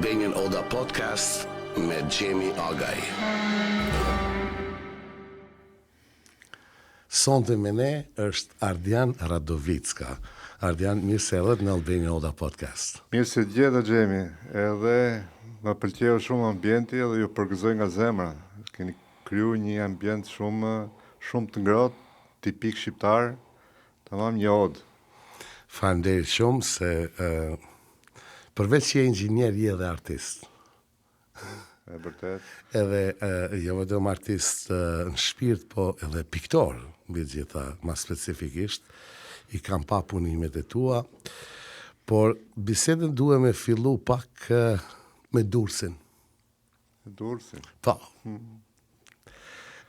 Albanian Oda Podcast me Gjemi Agaj. Sonte me ne është Ardian Radovicka. Ardian, mirë se erdhët në Albanian Oda Podcast. Mirë se gjeta Gjemi, edhe më pëlqeu shumë ambienti dhe ju përgëzoj nga zemra. Keni kriju një ambient shumë të ngrohtë, tipik shqiptar, tamam një odë. Faleminderit shumë se përveç që je inxhinier je edhe artist. E vërtet. Edhe jo vetëm artist në shpirt, po edhe piktor, mbi gjitha, ma specifikisht. I kam pa punimet e tua, por bisedën duhem me fillu pak me Durrësin. Durrësin. Po.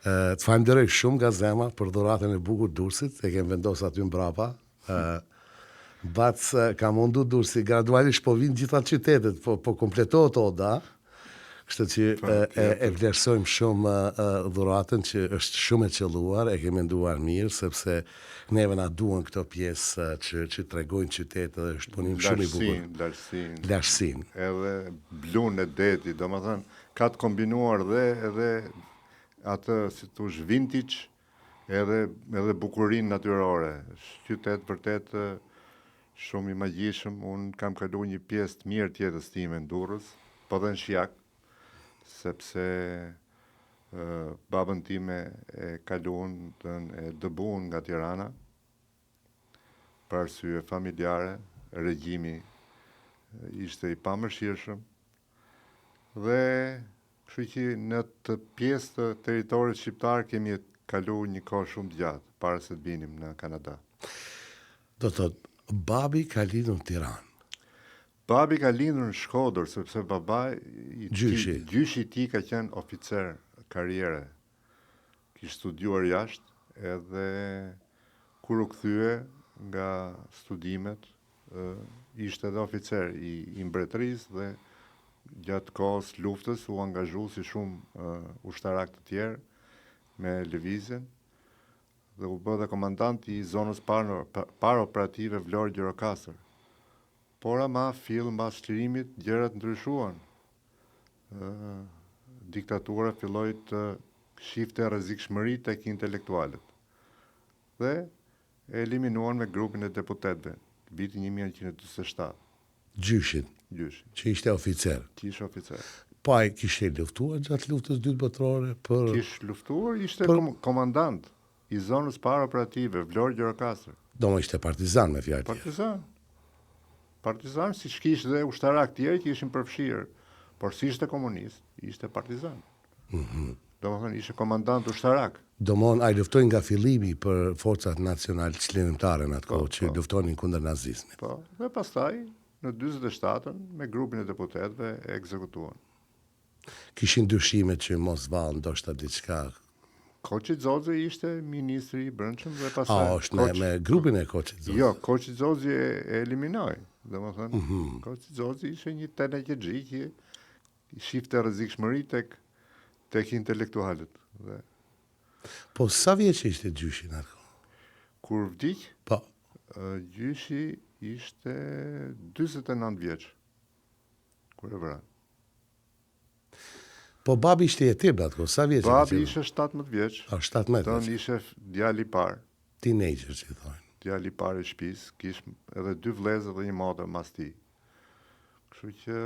Të falenderoj shumë nga zemra për dhuratën e bukur Durrësit, e kem vendosur aty mbrapa. Bac ka mundu Durrësi, gradualisht po vinë gjitha qytetet, po kompletohet oda. Kështu që e vlerësojmë shumë dhuratën që është shumë e qelluar, e kemi menduar mirë, sepse neve na duan këto pjesë që tregojnë qytetet dhe është punim shumë i bukur. Lartësinë. Edhe blun e deti, domethënë ka të kombinuar edhe atë si thosh vintage, edhe bukurinë natyrore. Qytet vërtet shumë i magjishëm. Unë kam kaluar një pjesë të mirë të jetës time në Durrës, po dhe në Shijak, sepse babën time e kaluan e dëbuan nga Tirana për arsye familjare, regjimi ishte i pamëshirshëm dhe kështu që në të pjesë të territorit shqiptar kemi kaluar një kohë shumë të gjatë para se të vinim në Kanada. Do të thotë, babi ka lindur në Tiranë. Babi ka lindur në Shkodër, sepse gjyshi i tij ka qenë oficer karriere. Kishte studiuar jashtë, edhe kur u kthye nga studimet, ishte edhe oficer i mbretërisë dhe gjatë kohës luftës u angazhua si shumë ushtarak të tjerë me lëvizjen dhe u bë dhe komandant i zonës paraoperative Vlorë Gjirokastër. Por ama mbas çlirimit gjërat ndryshuan. Diktatura filloi të shifte rrezikshmëri tek intelektualët. Dhe e eliminuan me grupin e deputetëve, vitin 1947. Gjyshin. Që ishte oficer. Po ai kishte luftuar gjatë luftës së dytë botërore për Kishte luftuar, ishte komandant i zonës paraoperative Vlorë Gjirokastër. Domo ishte partizan me fjalë. Partizan, si kishte dhe ushtarak tjerë që ishin përfshirë, por si ishte komunist, ishte partizan. Domethënë ishte komandant ushtarak. Domon ai luftoi nga fillimi për forcat nacionale çlirimtare në atë kohë që luftonin kundër nazizmit. Po, dhe pastaj në 47-ën me grupin e deputetëve e ekzekutuan. Kishin dyshime që mos vallë ndoshta diçka. Koçi Xoxhi ishte ministri i brendshëm dhe pastaj është me grupin e Koçit Xoxhi. Jo, Koçi Xoxhi e eliminoi. Domethënë, Koçi Xoxhi ishte një tenagjexhi që shifte rrezikshmëri tek intelektualët. Dhe po sa vjeç ishte gjyshi atë? Kur vdiq? Po. Gjyshi ishte 49 vjeç. Kur e vra. Po babi ishte jetim atë kohë, sa vjeç? Babi ishte 17 vjeç. 17 vjeç. Ishte djali i parë. Teenager, si thonë. Djali i parë i shtëpisë, kishte edhe 2 vëllezër dhe një motor mas tij. Kështu që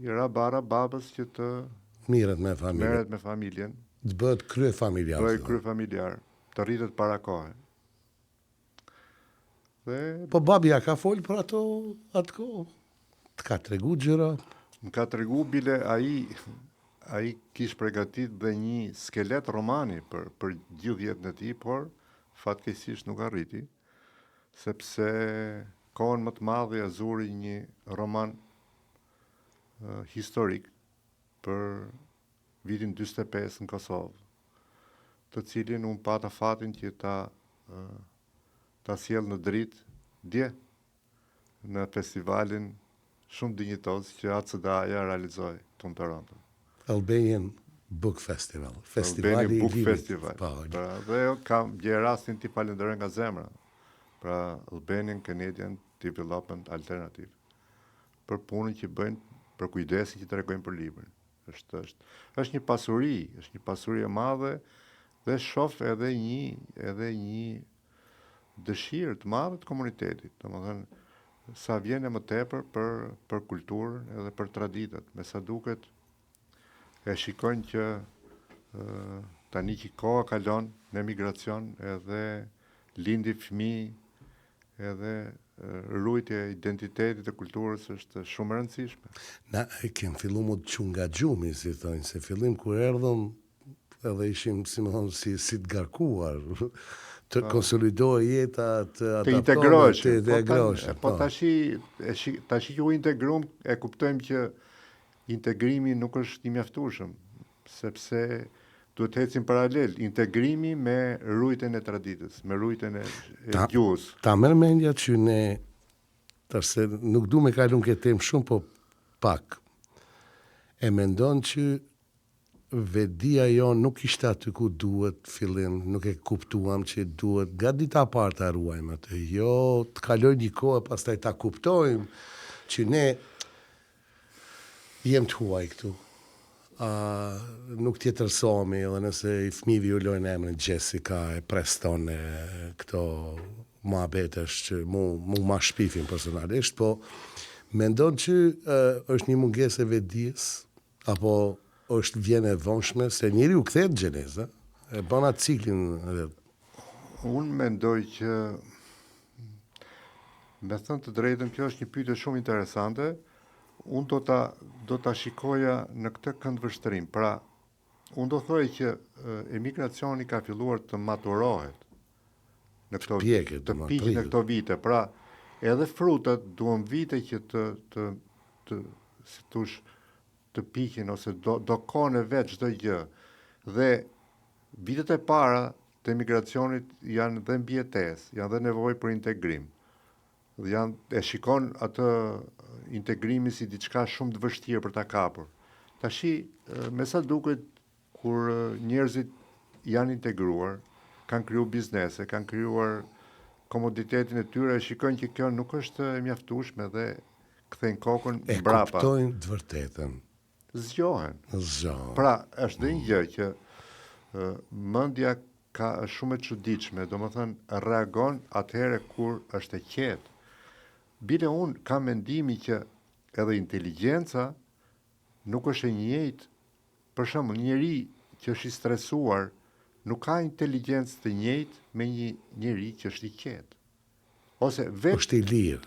i ra bara babës që të merret me familjen. Të bëhet kryefamiljar. Të rritet para kohë. Dhe po babi ja ka fol për atë kohë. Të ka tregu gjëra. Më ka tregu bile ai kishte përgatit dhe një skelet romani për gjithë jetën e tij, por fatkeqësisht nuk arriti, sepse kohën më të madhe ia zuri një roman historik për vitin 45 në Kosovë, të cilin unë pata fatin që ta sjell në dritë dje në festivalin shumë dinjitoz që ACDA-ja realizoi tonë Toronto. Albanian Book Festival. Albanian Book Festival. Pra, dhe kam gjë rastin t'i falenderoj nga zemra. Pra, Albanian Canadian Development Alternative. Për punën që bëjnë për kujdesin që tregojnë për librin. Është një pasuri e madhe dhe shoh edhe një dëshirë të madhe të komunitetit. Domethënë sa vjen më tepër për kulturën edhe për traditat. Me sa duket e shikojnë që tani që koha kalon në emigracion edhe lindi fëmijë edhe rrujtja e identitetit të kulturës është shumë e rëndësishme. Na kemi filluar më të çungaxhumi, si thonë, se fillim kur erdhëm edhe ishim, si më thonë, si të garkuar, të konsolidohej jeta, të integrohesh. Të integrohesh. Po tash që u integruam e kuptojmë që integrimi nuk është i mjaftueshëm, sepse duhet të ecim paralel integrimi me rrujtjen e traditës, me rrujtjen e gjuhës. Ta merr mendja që ne tash se nuk du me kalun këtë temë shumë, po pak. E mendon që vedia jonë nuk ishte aty ku duhet fillim, nuk e kuptuam që duhet nga dita parë ta ruajmë atë. Jo, të kaloj një kohë pastaj ta kuptojmë që ne jem të huaj këtu. Nuk tjetërsohemi, edhe nëse i fëmijëve ju lojnë emrin Jessica, e Preston, këto muhabetesh që mu ma shpifin personalisht, po mendon që është një mungesë e vetdijes, apo është vjen e vonshme, se njeriu kthehet gjeneza, e bën atë ciklin. Unë mendoj që, me thënë të drejtën, kjo është një pyetje shumë interesante. Unë do ta shikoja në këtë këndvështrim. Pra, unë do thoj që emigracioni ka filluar të maturohet në këto në këto vite. Pra, edhe frutat duan vite që të piqen ose do kone vetë çdo gjë. Dhe vitet e para të emigracionit janë dhe mbijetesë, janë dhe nevojë për integrim. Dhe e shikon atë integrimi si diçka shumë të vështirë për ta kapur. Tashi, me sa duket, kur njerëzit janë integruar, kanë krijuar biznese, kanë krijuar komoditetin e tyre, e shikojnë që kjo nuk është e mjaftueshme dhe kthejnë kokën mbrapa. E kuptojnë të vërtetën. Zgjohen. Pra, është dhe një gjë që mendja është shumë e çuditshme, domethënë reagon atëherë kur është e qetë. Bile unë kam mendimi që edhe inteligjenca nuk është e njëjtë. Për shembull, njeri që është i stresuar nuk ka inteligjencë të njëjtë me një njeri që është i qetë. Ose vetë është i lirë.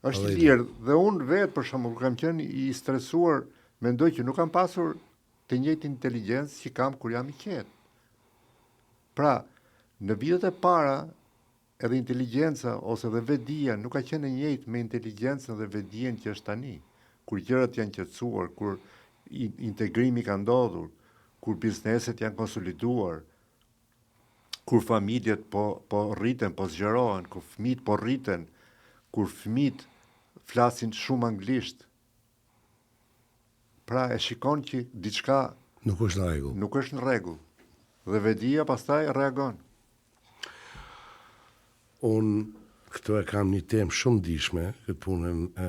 Është i lirë dhe unë vetë për shembull kur kam qenë i stresuar, mendoj që nuk kam pasur të njëjtë inteligjencë që kam kur jam i qetë. Pra, në vitet e para edhe inteligjenca ose dhe vetdia nuk ka qenë e njëjtë me inteligjencën dhe vetdijen që është tani, kur gjërat janë qetësuar, kur integrimi ka ndodhur, kur bizneset janë konsoliduar, kur familjet po rriten, po zgjerohen, kur fëmijët po rriten, kur fëmijët flasin shumë anglisht. Pra e shikon që diçka nuk është në rregull. Nuk është në rregull. Dhe vetdia pastaj reagon. Unë këto e kam një temë shumë ndihshme, këtë punën e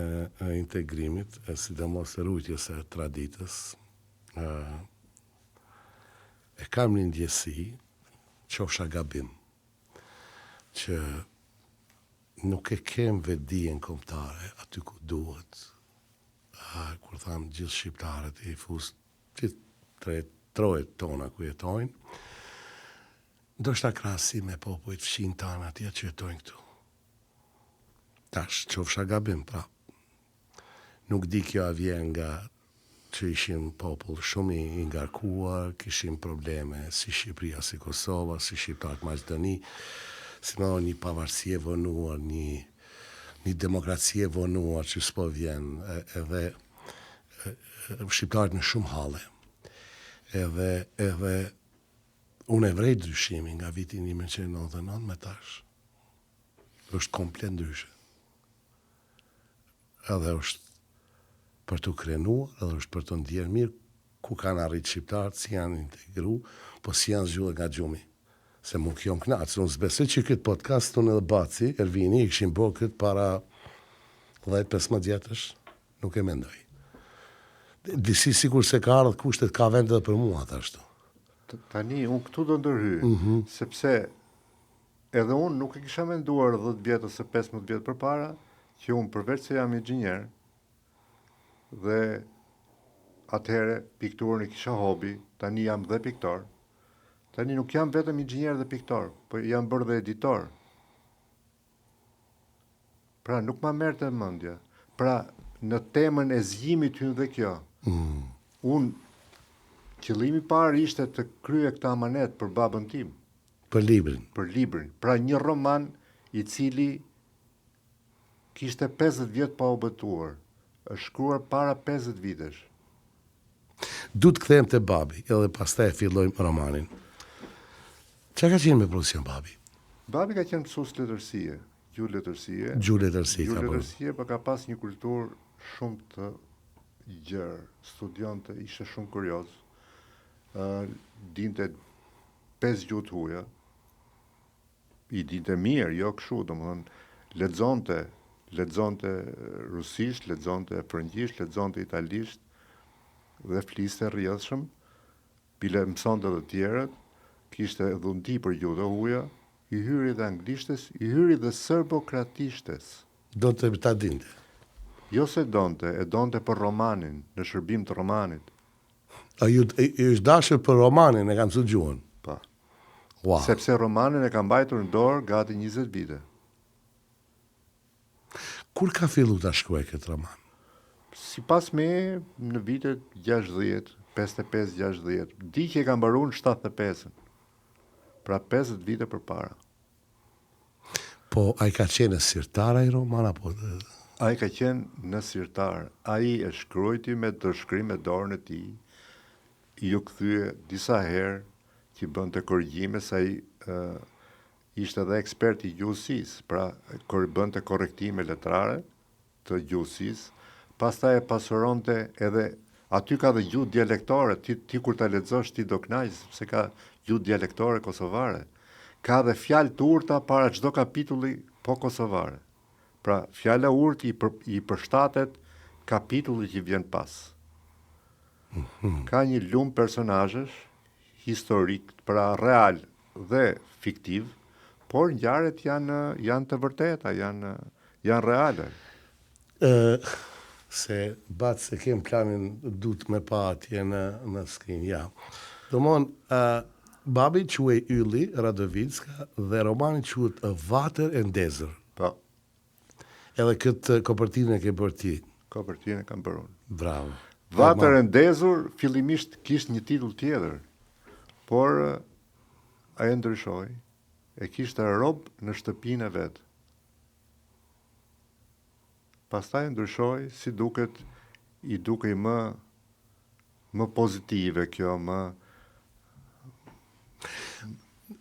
integrimit, sidomos e rrujtjes së traditës. E kam një ndjesi, qofsha gabim, që nuk e kem vetdijen kombëtare aty ku duhet. Kur tham gjithë shqiptarët i fus trojet tona ku jetojnë, ndoshta krahasi me popujt fshin tanë atje që jetojnë këtu. Tash, qofsha gabim, pra. Nuk di kjo a vjen nga që ishim popull shumë i ngarkuar, kishim probleme si Shqipëria, si Kosova, si Shqiptarët Maqedoni, si më një pavarësi e vonuar, një demokraci e vonuar që s'po vjen, edhe shqiptarët në shumë halle. Edhe unë e vrej ndryshimin nga vitin 1999 me tash. Është komplet ndryshe. Edhe është për të krenuar, edhe është për të ndjerë mirë ku kanë arrit shqiptarët, si janë integru, po si janë zgjuar nga gjumi. Se mu kjo më knaqë, unë zbesoj që këtë podcast unë edhe Baci, Ervini, i këshim bo këtë para 10-15 vjetësh, nuk e mendoj. Disi sikur se ka ardhur kushtet ka vend edhe për mua ashtu. Tani, unë këtu do ndërhy, sepse edhe unë nuk e kisha menduar 10 vjet ose 15 vjet përpara, që unë përveç se jam inxhinier, dhe atëherë pikturën e kisha hobi, tani jam dhe piktor. Tani nuk jam vetëm inxhinier dhe piktor, po jam bërë dhe editor. Pra nuk ma merrte mendja. Pra në temën e zgjimit hyn dhe kjo. Unë qëllimi i parë ishte të krye këtë amanet për babën tim. Për librin. Për librin. Pra një roman i cili kishte 50 vjet pa u botuar. Është shkruar para 50 vitesh. Du të kthehem te babi, edhe pastaj fillojmë romanin. Çka ka qenë me profesion babi? Babi ka qenë mësues letërsie, gjuhë letërsie. Gjuhë letërsie ka Gjuhë bërë. letërsie, por ka pas një kulturë shumë të gjerë. Studionte, ishte shumë kurioz. Dinte 5 gjuhë të huaja. I dinte mirë, jo kështu, domethënë lexonte rusisht, lexonte frëngjisht, lexonte italisht dhe fliste rrjedhshëm. Bile mësonte edhe të tjerët, kishte dhundi për gjuhë të huaja, i hyri dhe anglishtes, i hyri dhe serbokratishtes. Do të ta dinte. Jo se donte, e donte për romanin, në shërbim të romanit. A ju është dashur për romanin, e kam mësuar gjuhën. Pa. Wow. Sepse romanin e ka mbajtur në dorë gati 20 vite. Kur ka filluar ta shkruaj këtë roman? Sipas me, në vitet 60, 55-60, di që e ka mbaruar në 75-ën. Pra 50 vite përpara. Po ai ka qenë sirtar ai roman apo? Ai ka qenë në sirtar. Ai e shkruajti me dërshkrim me dorën e tij. Ju kthye disa herë që bënte korrigjime, sa ai ishte edhe ekspert i gjuhësisë, pra bënte korrektime letrare të gjuhësisë. Pastaj e pasuronte edhe aty ka dhe gjuhë dialektore, ti kur ta lexosh ti do kënaqesh sepse ka gjuhë dialektore kosovare. Ka dhe fjalë të urta para çdo kapitulli po kosovare. Pra fjala urtë i përshtatet kapitullit që vjen pas. Ka një lumë personazhesh historik, pra real dhe fiktiv, por ngjarjet janë të vërteta, janë reale. Se batë se kem planin dut me pa atje në skrin, ja. Domon, babi quaj Ylli Radovicka dhe romani quhet Vatër e Ndezur. Po, Edhe këtë kopertinë e ke bërë ti. kopertinën e kam bërë unë. Bravo. Vatër e Ndezur fillimisht kishte një titull tjetër, por ai ndryshoi. E kishte rob në shtëpinë e vet. Pastaj ndryshoi, si duket, i dukej më pozitive kjo,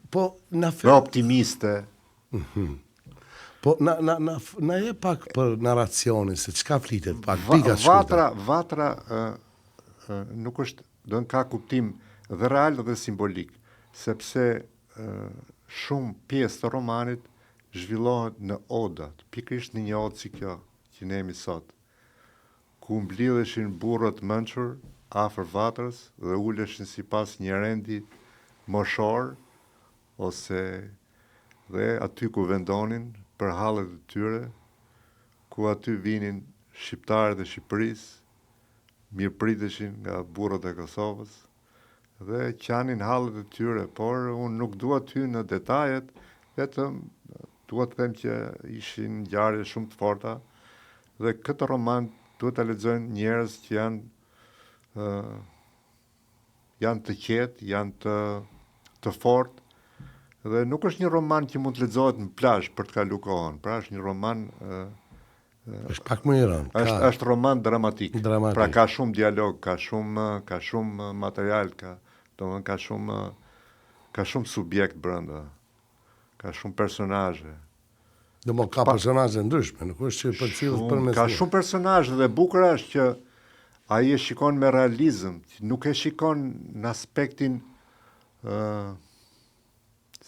Po na më optimiste. Po na je pak për narracionin, se çka flitet, pak pika shkurtë. Vatra nuk është, do të ka kuptim dhe real dhe simbolik, sepse shumë pjesë të romanit zhvillohet në odat, pikërisht në një odë si kjo që ne jemi sot, ku mblidheshin burrët mençur afër vatrës dhe uleshin sipas një rendi moshor, ose dhe aty ku vendonin për hallet e tyre, ku aty vinin shqiptarët e Shqipërisë, mirëpriteshin nga burrat e Kosovës dhe qanin hallet e tyre, por unë nuk dua ty në detajet, vetëm dua të them që ishin ngjarje shumë të forta dhe këtë roman duhet ta lexojnë njerëz që janë të qetë, janë të fortë. Dhe nuk është një roman që mund të lexohet në plazh për të kaluar kohën. Pra është një roman Është pak më i rënd. Është roman dramatik. Dramatik. Pra ka shumë dialog, ka shumë material, domethënë ka shumë subjekt brenda. Ka shumë personazhe. Domethënë ka personazhe ndryshme, nuk është që përcjellet përmes. Ka shumë personazhe dhe bukur është që ai e shikon me realizëm, nuk e shikon në aspektin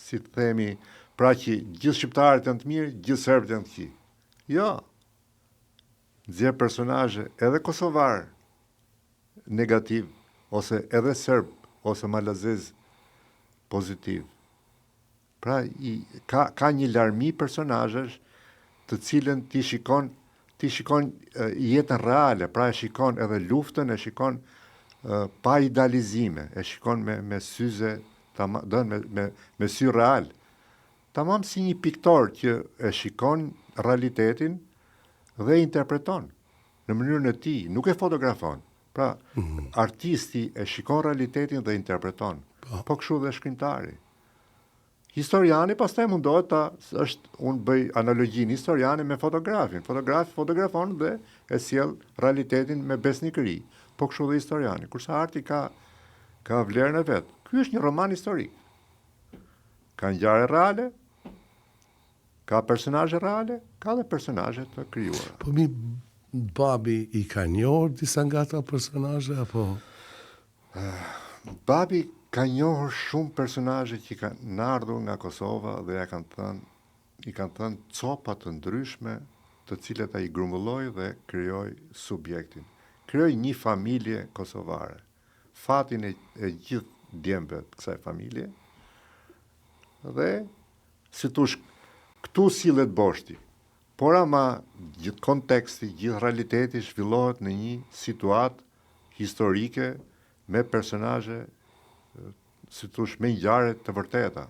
si të themi, pra që gjithë shqiptarët janë të mirë, gjithë serbët janë të këqij. Jo. Nxjerr personazhe edhe kosovar, negativ, ose edhe serb, ose malazez pozitiv. Pra, ka një larmi personazhesh të cilën ti shikon jetën reale, pra e shikon edhe luftën, e shikon pa idealizime, e shikon me syze, me sy real. Tamam si një piktor që e shikon realitetin dhe interpreton në mënyrën e tij, nuk e fotografon. Pra, artisti e shikon realitetin dhe interpreton. Po kështu dhe shkrimtari. Historiani pastaj mundohet unë bëj analogjinë historiani me fotografin. Fotografi fotografon dhe e sjell realitetin me besnikëri. Po kështu dhe historiani. Kurse arti ka vlerën e vet. Ky është një roman historik. Ka ngjarje reale, ka personazhe reale, ka dhe personazhe të krijuara. Po babi i ka njohur disa nga ata personazhe apo babi ka njohur shumë personazhe që kanë ardhur nga Kosova dhe i kanë thënë copa të ndryshme, të cilat ai grumbulloi dhe krijoi subjektin. Krijoi një familje kosovare. Fatin e gjithë djemve të kësaj familje. Dhe si thosh, këtu sillet boshti. Por ama gjithë konteksti, gjithë realiteti zhvillohet në një situatë historike me personazhe si thosh me ngjarje të vërteta,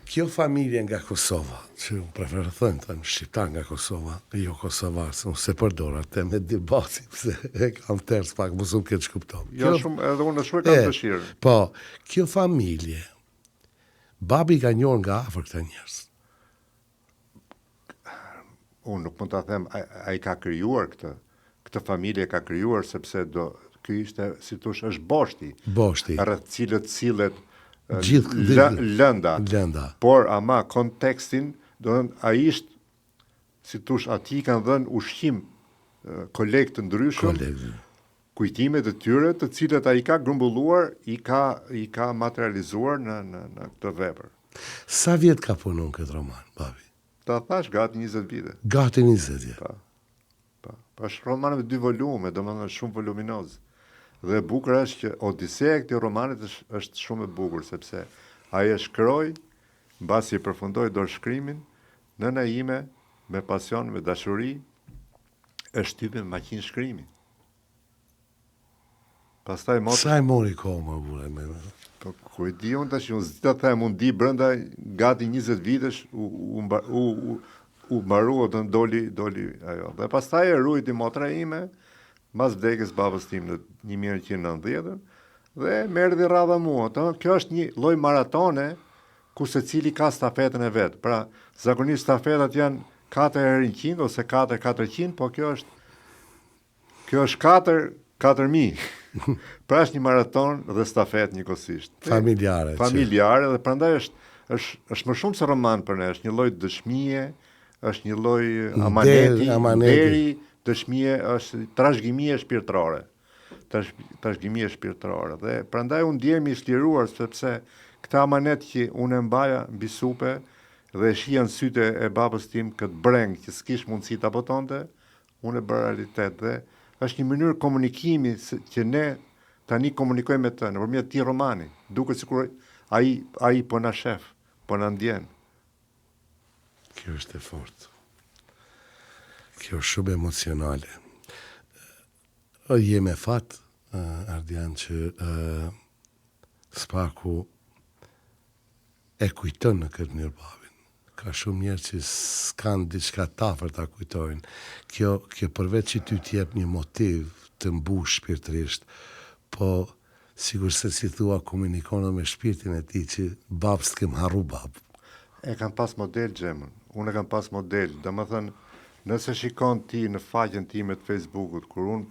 Kjo familje nga Kosova, që unë preferë thënë shqiptar nga Kosova, jo kosovar, se përdor atë me debati, se e kam tërës pak, mos unë këtë shkuptom. Jo shumë, edhe unë shumë e kam dëshirë. Po, kjo familje, babi ka njohur nga afër këta njerëz. Unë nuk mund ta them, ai ka krijuar këtë familje ka krijuar sepse ky ishte, si thosh, është boshti. Rreth cilët sillet lënda. Por ama kontekstin, do të thënë ai ishte, si thosh, aty kanë dhënë ushqim kolegë të ndryshëm, kujtime të tyre, të cilat ai ka grumbulluar, i ka materializuar në këtë vepër. Sa vjet ka punuar këtë roman, babi? Ta thash gati 20 vite. Gati 20 vjet. Po. Është roman me 2 volume, domethënë shumë voluminoz. Dhe bukur është që Odiseja e këtij romanit është shumë e bukur, sepse ai e shkroi, mbasi e përfundoi dorëshkrimin, nëna ime me pasion, me dashuri, e shtypi me makinë shkrimi. Pastaj sa e mori kohë më burë me. Po ku e di unë tash, unë zita them, unë di brenda gati 20 vitesh u mbarua të doli ajo. Dhe pastaj e ruajti motra ime mbas vdekjes babës tim në 1990 dhe merri radha mua. Kjo është një lloj maratone ku secili ka stafetën e vet. Pra, zakonisht stafetat janë 4x100 ose 4x400, po kjo është 4x4000. Pra është një maraton dhe stafet njëkohësisht. Familjare dhe prandaj është më shumë se roman për ne, është një lloj dëshmie, është një lloj amaneti, dëshmie, është trashëgimie shpirtërore. Trashëgimie shpirtërore. Dhe prandaj unë ndjehemi i çliruar sepse këtë amanet që unë e mbaja mbi supe dhe shija në sytë e babës tim këtë breng që s'kish mundësi ta botonte, unë e bëra realitet dhe është një mënyrë komunikimi që ne tani komunikojmë me të nëpërmjet këtij romani, duket sikur ai po na shef, po na ndjen. Kjo është e fortë. Kjo është shumë emocionale. Jem e fat, Ardian, që Spaku e kujton në këtë mënyrë babin. Ka shumë njerëz që s'kan diçka tafër ta kujtojnë. Kjo përveç që ty t'jep një motiv të mbush shpirtërisht, po sikur se si thua komunikon me shpirtin e tij që bab s'kem harru bab. E kam pas model Xhemën. Unë e kam pas model. Domethënë, nëse shikon ti në faqen time të Facebookut kur unë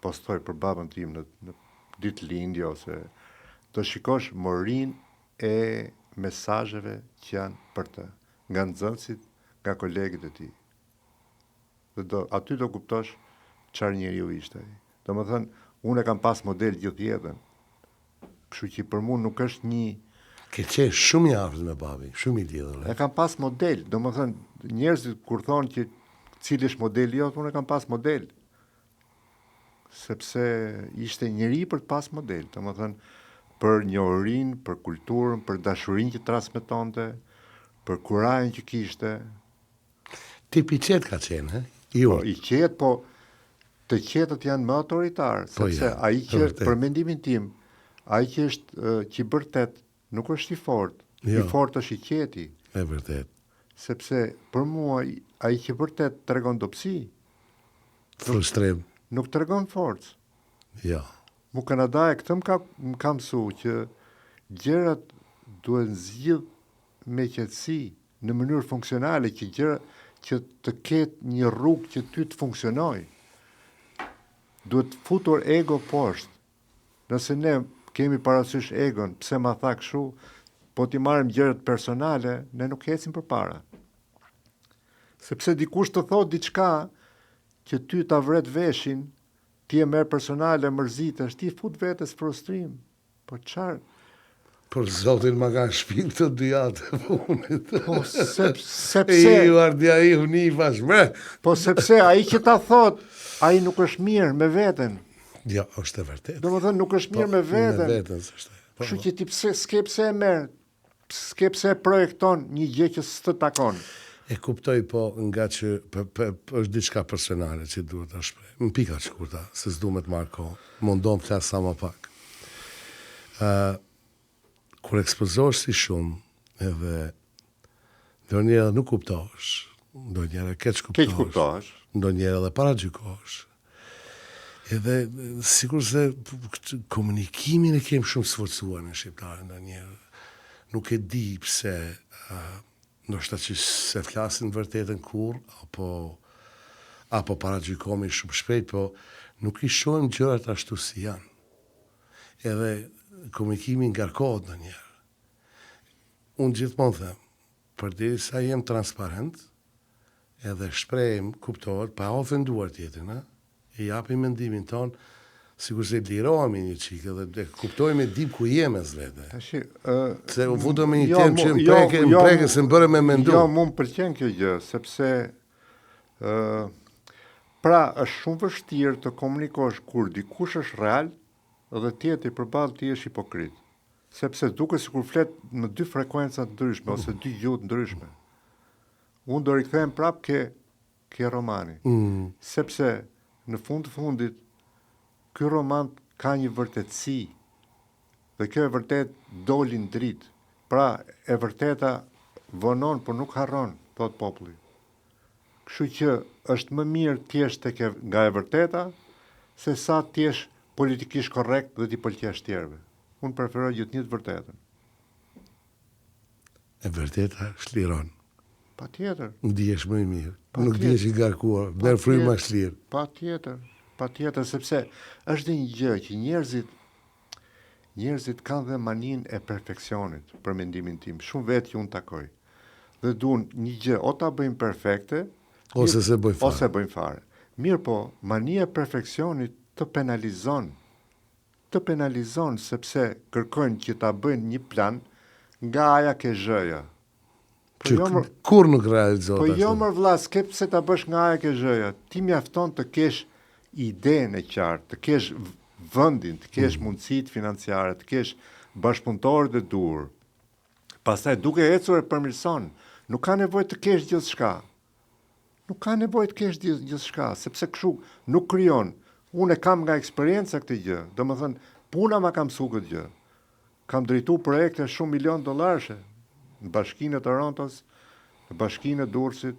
postoj për babën tim në ditëlindje ose do shikosh morin e mesazheve që janë për të, nga nxënësit, nga kolegët e tij. Dhe aty do kuptosh çfarë njeriu ishte ai. Domethënë, unë e kam pas model gjithë jetën. Kështu që për mua nuk është një ke qenë shumë i afërt me babin, shumë i lidhur. E kam pas model, domethënë njerëzit kur thonë që cili është modeli jot, unë kam pas model. Sepse ishte njëri për të pas model, domethënë për njohurinë, për kulturën, për dashurinë që transmetonte, për kurajin që kishte. Tipi qetë ka qenë, Po, i qetë, po të qetët janë më autoritarë, sepse ai që për mendimin tim, ai që është që i vërtet nuk është i fortë, i fortë është i qeti. E vërtet. Sepse për mua ai që vërtet tregon dobësi, frustrim, nuk tregon forcë. Jo. Mu Kanada këtë më ka mësu që gjërat duhet nxjidh me qetësi, në mënyrë funksionale, që gjërat që të ketë një rrugë që ty të funksionojë. Duhet futur ego poshtë. Nëse ne kemi parasysh egon, pse ma tha kështu, po t'i marrim gjërat personale, ne nuk ecim përpara. Sepse dikush të thot diçka që ty ta vret veshin, ti e merr personale, mërzitesh, ti fut vetes frustrim. Po çfarë? Për zotin ma ka shpin të dyjatë punit. Po sepse I ardja i uni vashme. Po sepse ai që ta thot, ai nuk është mirë me veten. Jo, është e vërtet. Domethënë nuk është mirë me veten. Me veten është. Kështu që ti s'ke pse e merr, s'ke pse e projekton një gjë që s'të takon. E kuptoj, po nga që është diçka personale që duhet ta shpreh. Në pika të shkurta, se s'du me të marrë kohë. Mundon të flas sa më pak. Kur ekspozosh si shumë, edhe ndonjëherë nuk kuptosh, ndonjëherë keq kuptosh, ndonjëherë edhe paragjykosh. Edhe sikur se komunikimin e kemi shumë sforcuar në shqiptarë ndonjëherë. Nuk e di pse, ndoshta që se flasin vërtetën kur, apo paragjykomi shumë shpejt, po nuk i shohim gjërat ashtu si janë. Edhe komunikimi ngarkohet ndonjëherë. Unë gjithmonë them, përderisa jem transparent, edhe shprehim, kuptohet, pa ofenduar tjetrin, e japim mendimin ton, sikur se lirohemi një çik, edhe kuptojmë dim ku jem as vetë. Se u futëm në një temë që më preke se më bëre me mendu. Jo, mu më pëlqen kjo gjë, sepse pra është shumë vështirë të komunikosh kur dikush është real, dhe tjetri përballë ti është hipokrit. Sepse duket sikur flet në dy frekuenca të ndryshme ose dy gjuhë të ndryshme. Unë do rikthehem prap ke romani. Sepse në fund të fundit ky roman ka një vërtetësi. Dhe kjo e vërtet doli në dritë. Pra e vërteta vonon, por nuk harron, thot populli. Kështu që është më mirë t'jesh nga e vërteta se sa t'jesh politikisht korrekt dhe t'i pëlqesh tjerëve. Unë preferoj gjithnjë të vërtetën. E vërteta shliron. Patjetër. Ndihesh më i mirë. Nuk dihesh i ngarkuar, merr fryma shlirë. Patjetër, sepse është një gjë që njerëzit kanë dhe maninë e perfeksionit, për mendimin tim. Shumë vetë që unë takoj. Dhe duan një gjë o ta bëjmë perfekte, ose se bëjmë fare. Mirë po, mania e perfeksionit të penalizon sepse kërkojnë që ta bëjnë një plan nga aja ke zhëja. Kur nuk realizohet. Po jo mër vlla, s'ke pse ta bësh nga aja ke zhëja. Ti mjafton të kesh idenë e qartë, të kesh vendin, të kesh mundësitë financiare, të kesh bashkëpunëtorët e dur. Pastaj duke ecur e përmirëson, nuk ka nevojë të kesh gjithçka. Sepse kështu nuk krijon. Unë e kam nga eksperjenca këtë gjë, domethënë puna ma ka mësu këtë gjë. Kam drejtu projekte shumë $1.000.000 në Bashkinë e Torontos, në Bashkinë e Durrësit,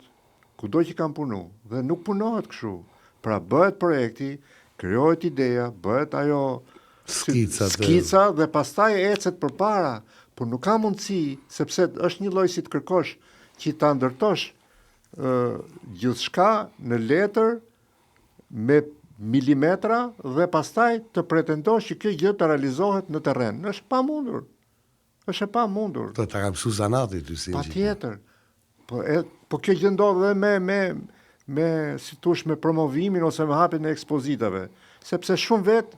kudo që kam punu, dhe nuk punohet kështu. Pra bëhet projekti, krijohet ideja, bëhet ajo skica dhe pastaj ecet përpara, por nuk ka mundësi, sepse është një lloj si të kërkosh që ta ndërtosh gjithçka në letër me milimetra dhe pastaj të pretendosh që kjo gjë të realizohet në terren. Është e pamundur. Ta ka mësu zanati ty si. Patjetër. Po kjo gjë ndodh edhe me si thush me promovimin ose me hapjen e ekspozitave, sepse shumë vet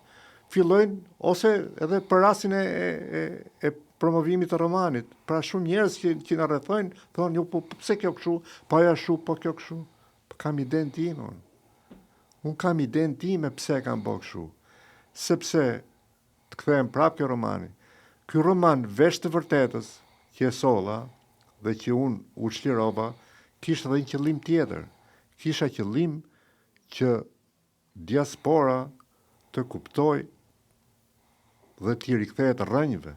fillojnë ose edhe për rastin e promovimit të romanit. Pra shumë njerëz që na rrethojnë thonë, "Jo, po pse kjo kështu? Po ajo ashtu, po kjo kështu." kam iden tim, unë kam iden time pse kam bërë kështu. Sepse, të kthehem prapë kjo romani, ky roman vesh të vërtetës, që e solla, dhe që unë u çlirova, kishte edhe një qëllim tjetër. Kisha qëllim që diaspora të kuptoj dhe t'i rikthehet rrënjve.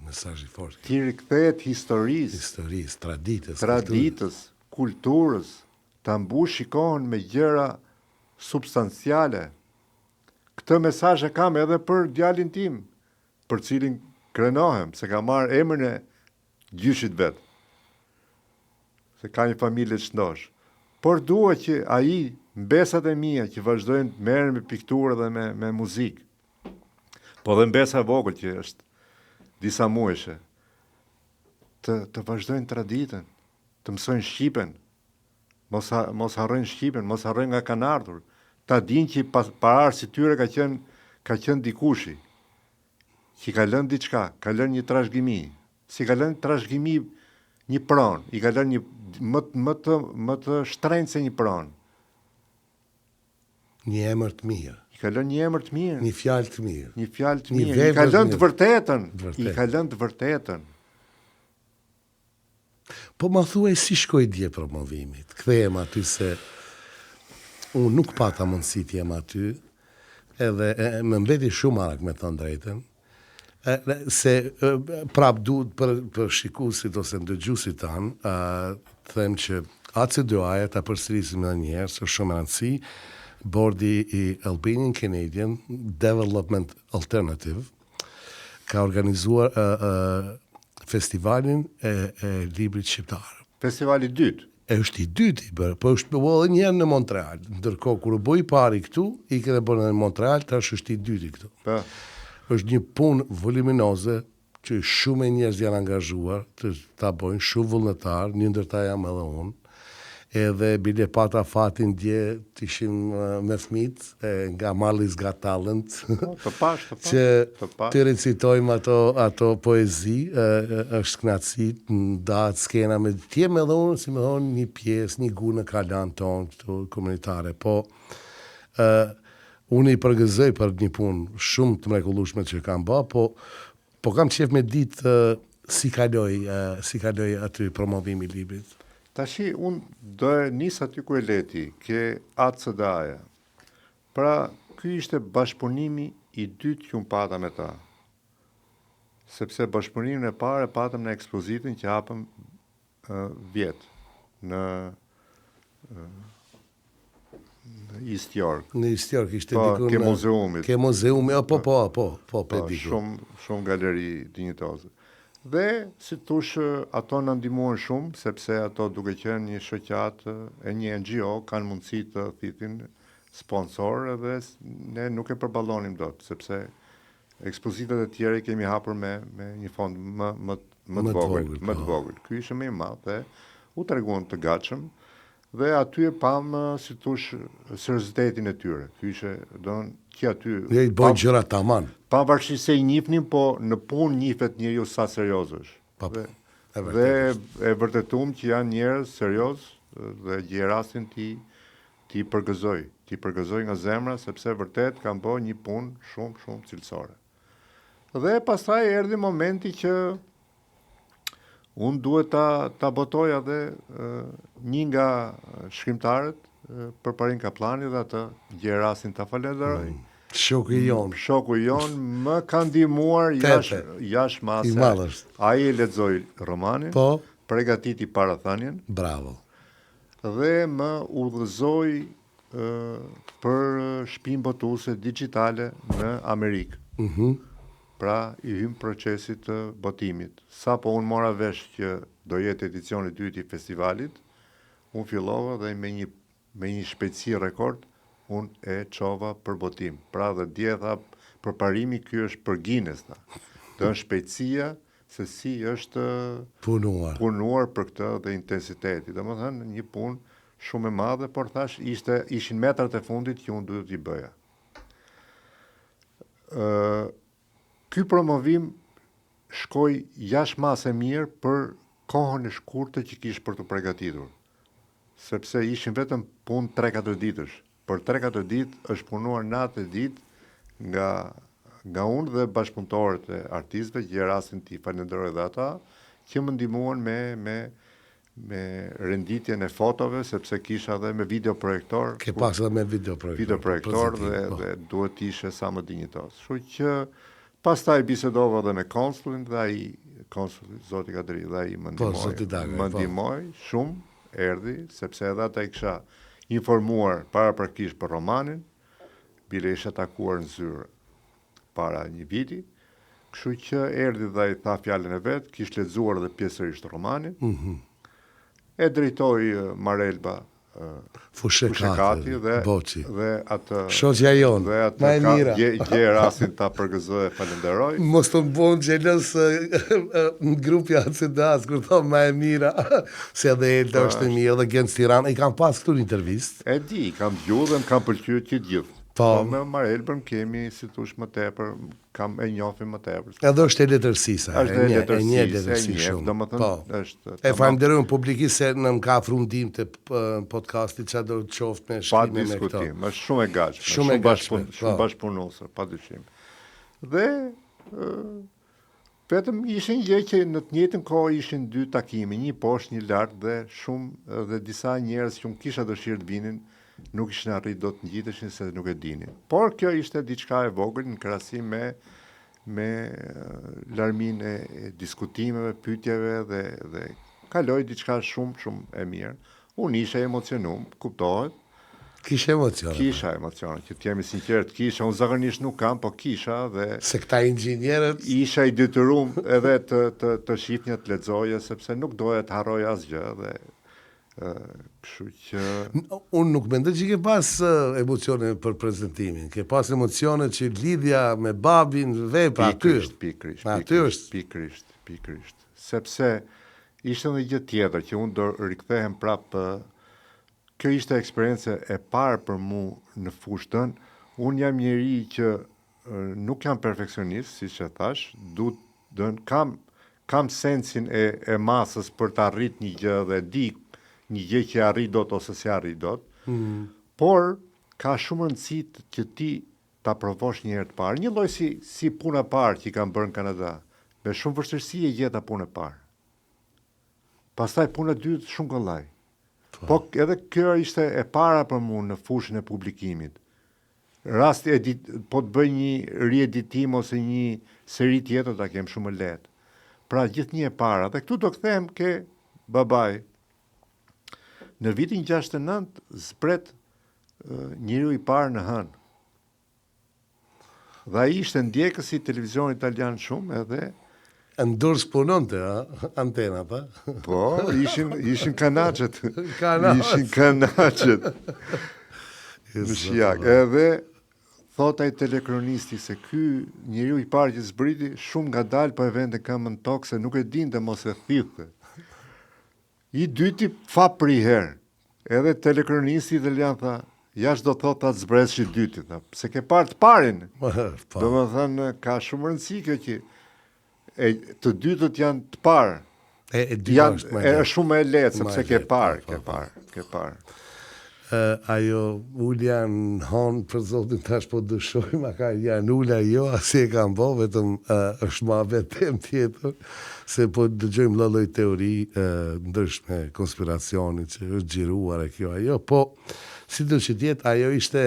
Mesazh i fortë. T'i rikthehet historisë, traditës, kulturës, ta mbush shikohen me gjëra substanciale. Këtë mesazh e kam edhe për djalin tim, për cilin krenohem, se ka marrë emrin e gjyshit vet. Se ka një familje të shëndosh. Por dua që ai, mbesat e mia që vazhdojnë të merren me pikturë dhe me muzikë. Po dhe mbesa e vogël që është disa muajshe, të vazhdojnë traditën, të mësojnë shqipen, mos harrojnë shqipen, mos harrojnë nga kanë ardhur, ta dinë që para arsit tyre ka qenë dikushi, që ka lënë diçka, ka lënë një trashëgimi, si ka lënë trashëgimi një pronë, i ka lënë më të shtrenjtë se një pronë. Një emër të mirë. I ka lënë një emër të mirë. Një fjalë të mirë. Një fjalë të mirë. I ka lënë të vërtetën. I ka lënë të vërtetën. Po ma thuaj si shkoi dje promovimit. Kthehem aty se unë nuk pata mundësi të jem aty, edhe më mbeti shumë arak me thënë drejtën, se prap duhet për shikuesit ose ndëgjuesit tanë, të them që ACDA-ja ta përsërisim edhe një herë, se shumë rëndësi, bordi i Albanian Canadian Development Alternative ka organizuar festivalin e librit shqiptar. Festivali i dytë. Është i dyti, po është edhe një herë në Montreal. Ndërkohë kur u bë i pari këtu, i kemi bërë në Montreal, tash është i dyti këtu. Po. Është një punë voluminoze që shumë e njerëz janë angazhuar të ta bëjnë, shumë vullnetar, një ndër ta jam edhe unë. Edhe bile pata fatin dje të ishim me fmit nga Marley's Got Talent që të recitojmë ato poezi, është knatësi, ndatë skena me tjem edhe unë, si me thonë një pjesë, një gu në kalan tonë këtu komunitare, po unë i përgëzoj për një punë shumë të mrekullueshme që kam bë, po kam qef me ditë si kaloj aty promovimi i librit. Tashi, unë do e nisë aty ku e leti, ke ACDA-ja. Pra, ky ishte bashkëpunimi i dytë që unë pata me ta. Sepse bashkëpunimin e parë e patëm në ekspozitin që hapëm vjetë në East York. Në East York ishte diku ke muzeumit. Ke muzeumi, po, pe diku. Shumë galeri dinjitoze. Dhe, si thush, ato në ndihmuan shumë, sepse ato duke qenë një shoqat e një NGO, kanë mundësi të thithin sponsor, dhe ne nuk e përballonim dot, sepse ekspozitat e tjera i kemi hapur me një fond më të vogël. Ky ishte më i madh dhe u treguan të gatshëm, dhe aty e pam, si thush, seriozitetin e tyre. Ky ishte, që aty i bojnë gjëra taman. Pavarësisht se i njihnin, po në punë njihet njeriu sa serioz është. Dhe e vërtetuam që janë njerëz serioz dhe gjej rastin ti përgëzoj nga zemra, sepse vërtet kanë bërë një punë shumë cilësore. Dhe pastaj erdhi momenti që unë duhet ta botoja dhe një nga shkrimtarët përparin Kaplani dhe atë gjej rastin ta falenderoj. Shoku i jon më ka ndihmuar jashtë mase. Ai e lexoi romanin, përgatiti parathënien. Bravo. Dhe më udhëzoi për shtëpinë botuese digjitale në Amerikë. Pra i hym procesit të botimit. Sapo unë mora vesh që do jetë edicioni i dytë i festivalit, unë fillova dhe me një shpejtësi rekord unë e çova për botim. Pra dhe dje tha, përparimi ky është për Guinness. Dhe është shpejtësia se si është punuar për këtë dhe intensiteti. Domethënë një punë shumë e madhe, por thash ishin metrat e fundit që unë duhet t'i bëja. Ky promovim shkoi jashtë mase mirë për kohën e shkurtër që kish për të përgatitur. sepse ishin vetëm punë 3-4 ditësh. Për 3-4 ditë është punuar natë e ditë nga unë dhe bashkëpunëtorët e artistëve, që rastin ti falenderoj dhe ata, që më ndihmuan me renditjen e fotove, sepse kisha dhe me videoprojektor. Ke pas edhe me videoprojektor. Dhe duhet ishe sa më dinjitos. Kështu që pastaj bisedova edhe me konsulin dhe ai konsuli Zoti Kadri dhe ai më ndihmoi shumë, erdhi sepse edhe ata i kisha informuar paraprakisht për romanin, bile isha takuar në zyrë para një viti. Kështu që erdhi dhe i tha fjalën e vet, kishte lexuar edhe pjesërisht romanin. E drejtoi Marelba Fushekati dhe atë shoqja jon, më e mira. Gje rastin ta përgëzoj, falenderoj. Mos të bëjmë xhelos në grupi ACDAS kur thon më e mira, se edhe Elda është e mirë, edhe Gens Tirana, i kam pas këtu në intervistë. E di, kam dëgjuar dhe më kam pëlqyer të gjithë. Po me Marelbën kemi si thosh më tepër, e njohim më tepër. Edhe është e letërsisë, e një letërsisë shumë. Domethënë është. E falenderoj publikisht se më ka ofruar ndihmë te podcasti çfarë do të qoftë me shkrimin me këto. Pa diskutim, është shumë e gatshme, shumë bashkëpunësor, padyshim. Dhe vetëm ishin gjë që në të njëjtën kohë ishin dy takime, një poshtë, një lart dhe disa njerëz që kisha dëshirë të vinin, nuk ishin arrit do të ngjiteshin se nuk e dinin. Por kjo ishte diçka e vogël në krahasim me larmin e diskutimeve, pyetjeve dhe kaloi diçka shumë e mirë. Unë isha emocionum, kuptohet. Kisha emocione, që të jemi sinqert, kisha, unë zakonisht nuk kam, po kisha dhe se këta inxhinierët isha i detyruar edhe të shifnja, të lexoja, sepse nuk doja të harroj asgjë dhe kështu që unë nuk mendoj që ke pas emocione për prezantimin. Ke pas emocione që lidhja me babin, vepra aty. Pikrisht. Sepse ishte një gjë tjetër që unë do rikthehem prapë. Kjo ishte eksperiencë e parë për mua në fushën. Unë jam njeri që nuk jam perfeksionist, siç e thash, kam sensin e masës për të arritur një gjë dhe di një gjë që arrit dot ose si arrit dot. Por ka shumë rëndësi që ti ta provosh një herë të parë. Një lloj si puna e parë që kam bërë në Kanada. Me shumë vështirësi e gjeta punën e parë. Pastaj puna e dytë shumë kollaj. Po edhe kjo ishte e para për mua në fushën e publikimit. Rasti po të bëj një rieditim ose një seri tjetër ta kem shumë lehtë. Pra gjithnjë e para. Dhe këtu do kthehem ke babai. Në vitin 69 zbret njeriu i parë në hën. Dhe ai ishte ndjekës i televizionit italian shumë edhe ndurs punonte, antena pa. Po, ishin kanaçet. Ishin kanaçet. Në Shijak. Edhe thot ai telekronisti se ky njeriu i parë që zbriti shumë ngadalë po e vente këmbën tokë se nuk e dinte mos e thithte. I dyti fa për i herë, edhe telekronisti italian tha, jash do thot të zbres që i dyti, tha, se ke parë të parin. Do më thënë, ka shumë rëndësi kjo që të dytët janë të parë. E shumë e letë, sepse ke parë. Ajo ullja në honë për zotin tash po dëshoj, ma ka janë ullja jo, asi e kam bo, vetëm është ma vetem tjetër, se po dëgjojmë lëlloj teori ndryshme konspiracioni që është gjiruar e kjo ajo, po si do që tjetë, ajo ishte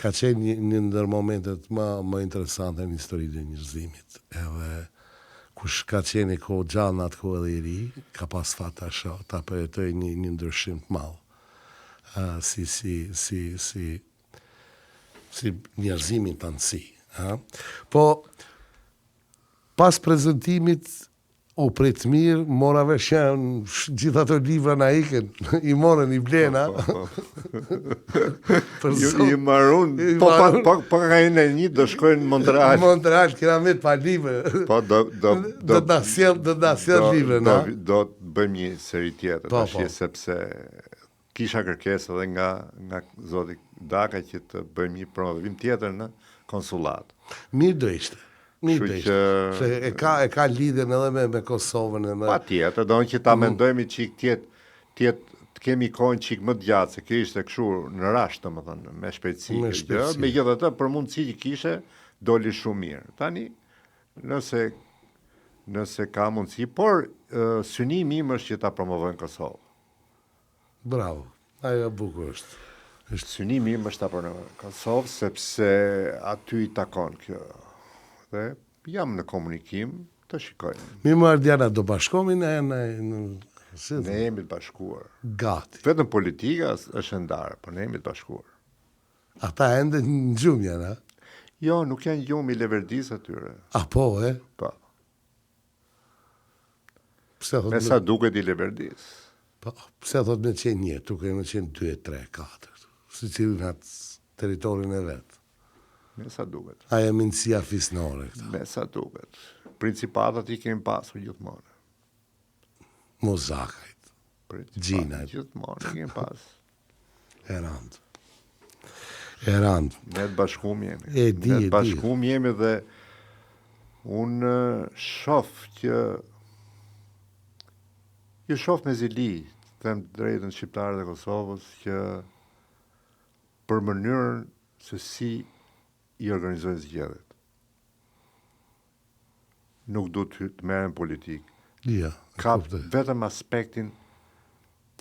ka qenë një ndër momentet më interesante në historinë e njerëzimit, edhe kush ka qenë i kohë gjallë në atë kohë edhe i ri, ka pas fata shoh, ta përjetoj një ndryshim të madh. Si njerëzimin të nësi. Po, pas prezentimit, o prit mirë, mora vesh janë gjitha të libra na iken, i morën, i blena. I marun, po ka e një, do shkojnë në Montreal. Montreal, kena me të pa libra. Do të nasjell libra, na? Do të bëjmë një seri tjetër, sepse kisha kërkesë edhe nga zoti Daka që të bëjmë një promovim tjetër në konsulat. Mirë do ishte. Se e ka lidhjen edhe me Kosovën. Pa tjetër, do në që ta mendojmë që tjetë të kemi kohën qik më gjatë, se kishte kështu në rasht, domethënë, me shpejtësi. Megjithatë, për mundësi që kishe, doli shumë mirë. Tani, nëse ka mundësi, por synimi im është që ta promovojnë Kosovë. Bravo, ajo bukur është. Synimi im është ta promovojnë Kosovë, sepse aty i takon kjo. Dhe jam në komunikim, të shikojmë. Mi më ardjana do bashkomi në ne jemi të bashkuar. Gati. Vetëm politika është ndarë, por ne jemi të bashkuar. Ata ende në gjumë janë, a? Jo, nuk janë gjumë i Leverdis atyre. A po, e? Po. Me sa duket i Leverdis. Po, pse thot me qenë një, tuke me qenë 2, 3, 4. Si cilin atë teritorin e vetë. Me sa duket. Aja minësia fisnore këta. Me sa duket. Principatat i kemi pasur gjithmonë. Mozakajt. Gjinajt. Gjithmonë i kemi pas. E randë. Ne të bashkum jemi. Ne të bashkum jemi dhe unë shof që ju shof me zili, them drejtën shqiptarët e Kosovës, që për mënyrën se si i organizojnë zgjedhjet. Nuk du të merren politikë. Ja, ka vetëm aspektin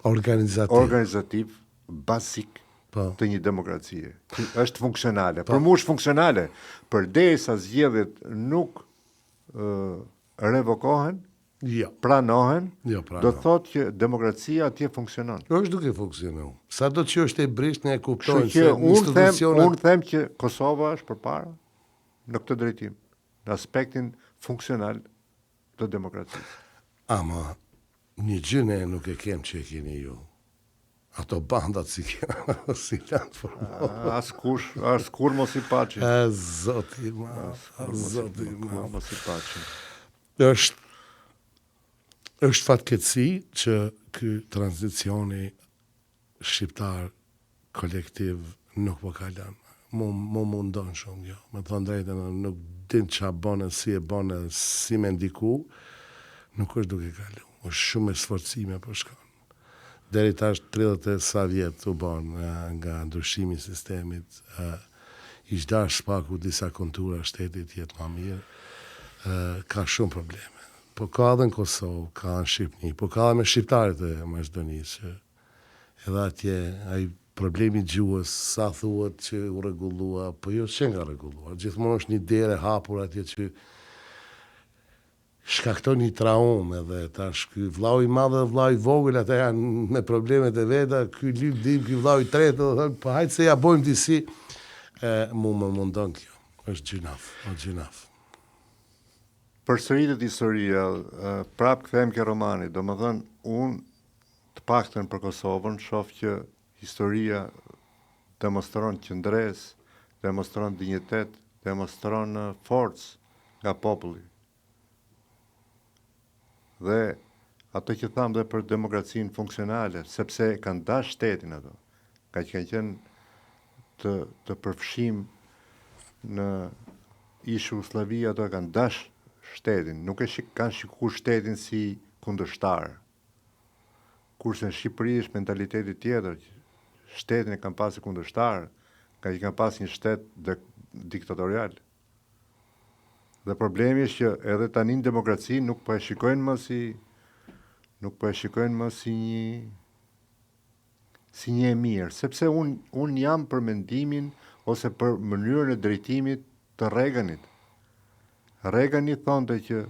organizativ basic të një demokracie. Është funksionale. Për mu është funksionale. Përderisa zgjedhjet nuk revokohen, pranohen, do thotë që demokracia atje funksionon. Është duke funksionuar. Sa do që është e brisht ne kuptojnë se institucionet. Unë them që Kosova është përpara në këtë drejtim, në aspektin funksional të demokracisë. Ama, një gjëne nuk e kem që e keni ju. Ato bandat si kena, si janë formohë. Askur mos i paci. Zoti ma. Mos i paci. është fatkeqësi që ky tranzicioni shqiptar kolektiv nuk po kalon. Mu mundon shumë jo. Me thonë drejtën, nuk din qa bone, si e bone, si me ndiku, nuk është duke kalu. është shumë e sforcime për shkon. Deri tash 30 sa vjetë u bon nga ndryshimi i sistemit, ish dash paku disa kontura shtetit jetë ma mirë, ka shumë probleme. Po ka dhe në Kosovë, ka në Shqipni, po ka dhe me shqiptarët e Maqedonisë, edhe atje, ai problemi gjuhës, sa thuhet që u rregullua, po jo që nga rregulluar. Gjithmonë është një derë hapur atje që shkakton një traumë, edhe tash ky vllau i madh dhe vllau i vogël ata janë me problemet e veta, ky lyp dim, ky vllau i tretë, do thon, po hajtë se ja bojmë disi, më mundon kjo. Është gjinaf. Përsëritet historia, prap kthehem ke romani, domethënë unë të paktën për Kosovën shoh që historia demonstron qëndres, demonstron dinjitet, demonstron forcë nga populli. Dhe ato që thamë dhe për demokracinë funksionale, sepse kanë dash shtetin ato, ka që kanë qenë të përfshim në ish Jugosllavia, ato kanë dash shtetin, nuk e kanë shikuar shtetin si kundërshtar. Kurse në Shqipëri është mentaliteti tjetër, shtetin e kanë pasi kundërshtar, ka që kanë pasi një shtet diktatorial. Dhe problemi është që edhe tani në demokraci nuk po e shikojnë më si një e mirë, sepse unë jam për mendimin ose për mënyrën e drejtimit të Reaganit. Reagani thonte që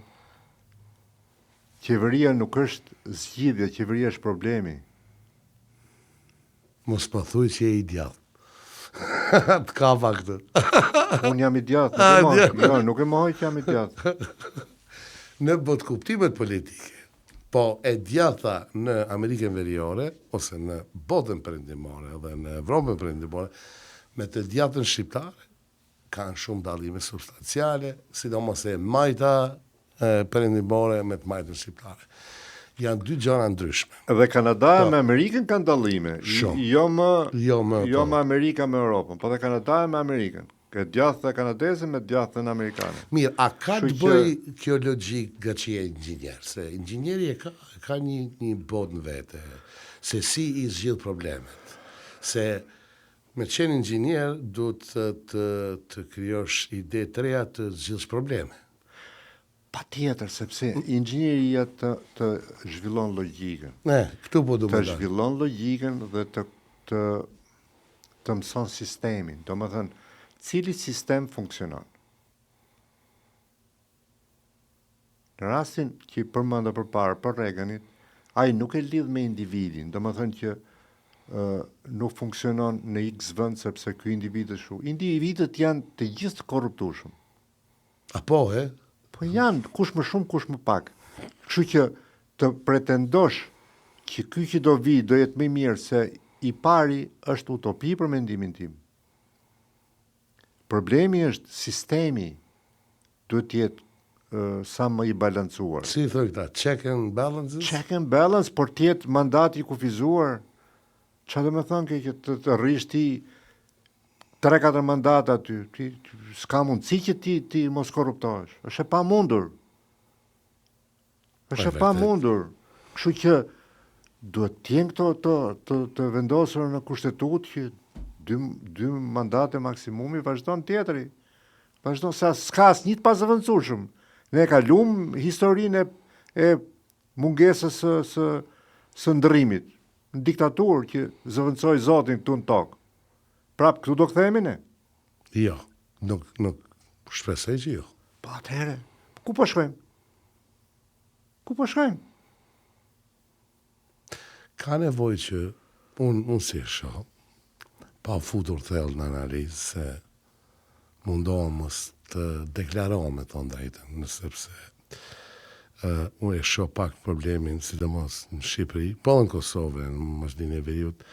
qeveria nuk është zgjidhja, qeveria është problemi. Mos po thuaj që je i djathtë. Të kapa këtë. Unë jam i djathtë, nuk e mohoj që jam i djathtë. Në botë kuptimet politike, po e djatha në Amerikën Veriore, ose në botën perëndimore dhe në Evropën perëndimore, me të djathtën shqiptare, kanë shumë dallime substanciale, sidomos e majta perëndimore me të majtën shqiptare. Janë dy gjëra ndryshme. Dhe Kanada me Amerikën kanë dallime. Shumë. Jo me Amerika me Europën, po dhe Kanada me Amerikën. e djathtë kanadeze me djathtën amerikane. Mirë, a ka të bëj kjo logjik nga që je inxhinier? Se inxhinieri ka një botë në vete, se si i zgjidh problemet. Se me qenë inxhinier duhet të krijosh ide të reja të zgjidhësh probleme. Patjetër, sepse inxhinieria të zhvillon logjikën. Këtu po du më të dalë. zhvillon logjikën dhe të mëson sistemin. Domethënë, cili sistem funksionon. Në rastin që përmenda përpara për Reaganit, ai nuk e lidh me individin, domethënë që nuk funksionon në X vend sepse ky individ është shumë. Individët janë të gjithë të korruptueshëm. Apo, Po janë, kush më shumë, kush më pak. Kështu që të pretendosh që ky që do vi do jetë më mirë se i pari është utopi për mendimin tim. Problemi është sistemi duhet të jetë sa më i balancuar. si thoi këta, check and balances? Check and balance, por të jetë mandati i kufizuar. Çfarë do të thonë që të rrish ti 3-4 mandata aty, ti s'ka mundësi që ti mos korruptohesh. Është e pamundur. Është e pamundur. Kështu që duhet të jenë këto të vendosura në kushtetutë që dy mandate maksimumi vazhdon tjetri. Vazhdon sa s'ka asnjë të pazëvendësueshëm. Ne kalum historinë e mungesës së ndërrimit, në diktaturë që zëvendësoi Zotin këtu në tokë. Prap këtu do kthehemi ne? Jo, nuk shpresoj që jo. Po atëherë, ku po shkojmë? Ku po shkojmë? Ka nevojë që unë si shoh, pa futur thellë në analizë, se mundohem mos të deklarohem me thonë drejtën, sepse unë e shoh pak problemin, sidomos në Shqipëri, po në Kosovë, në Maqedoninë e Veriut.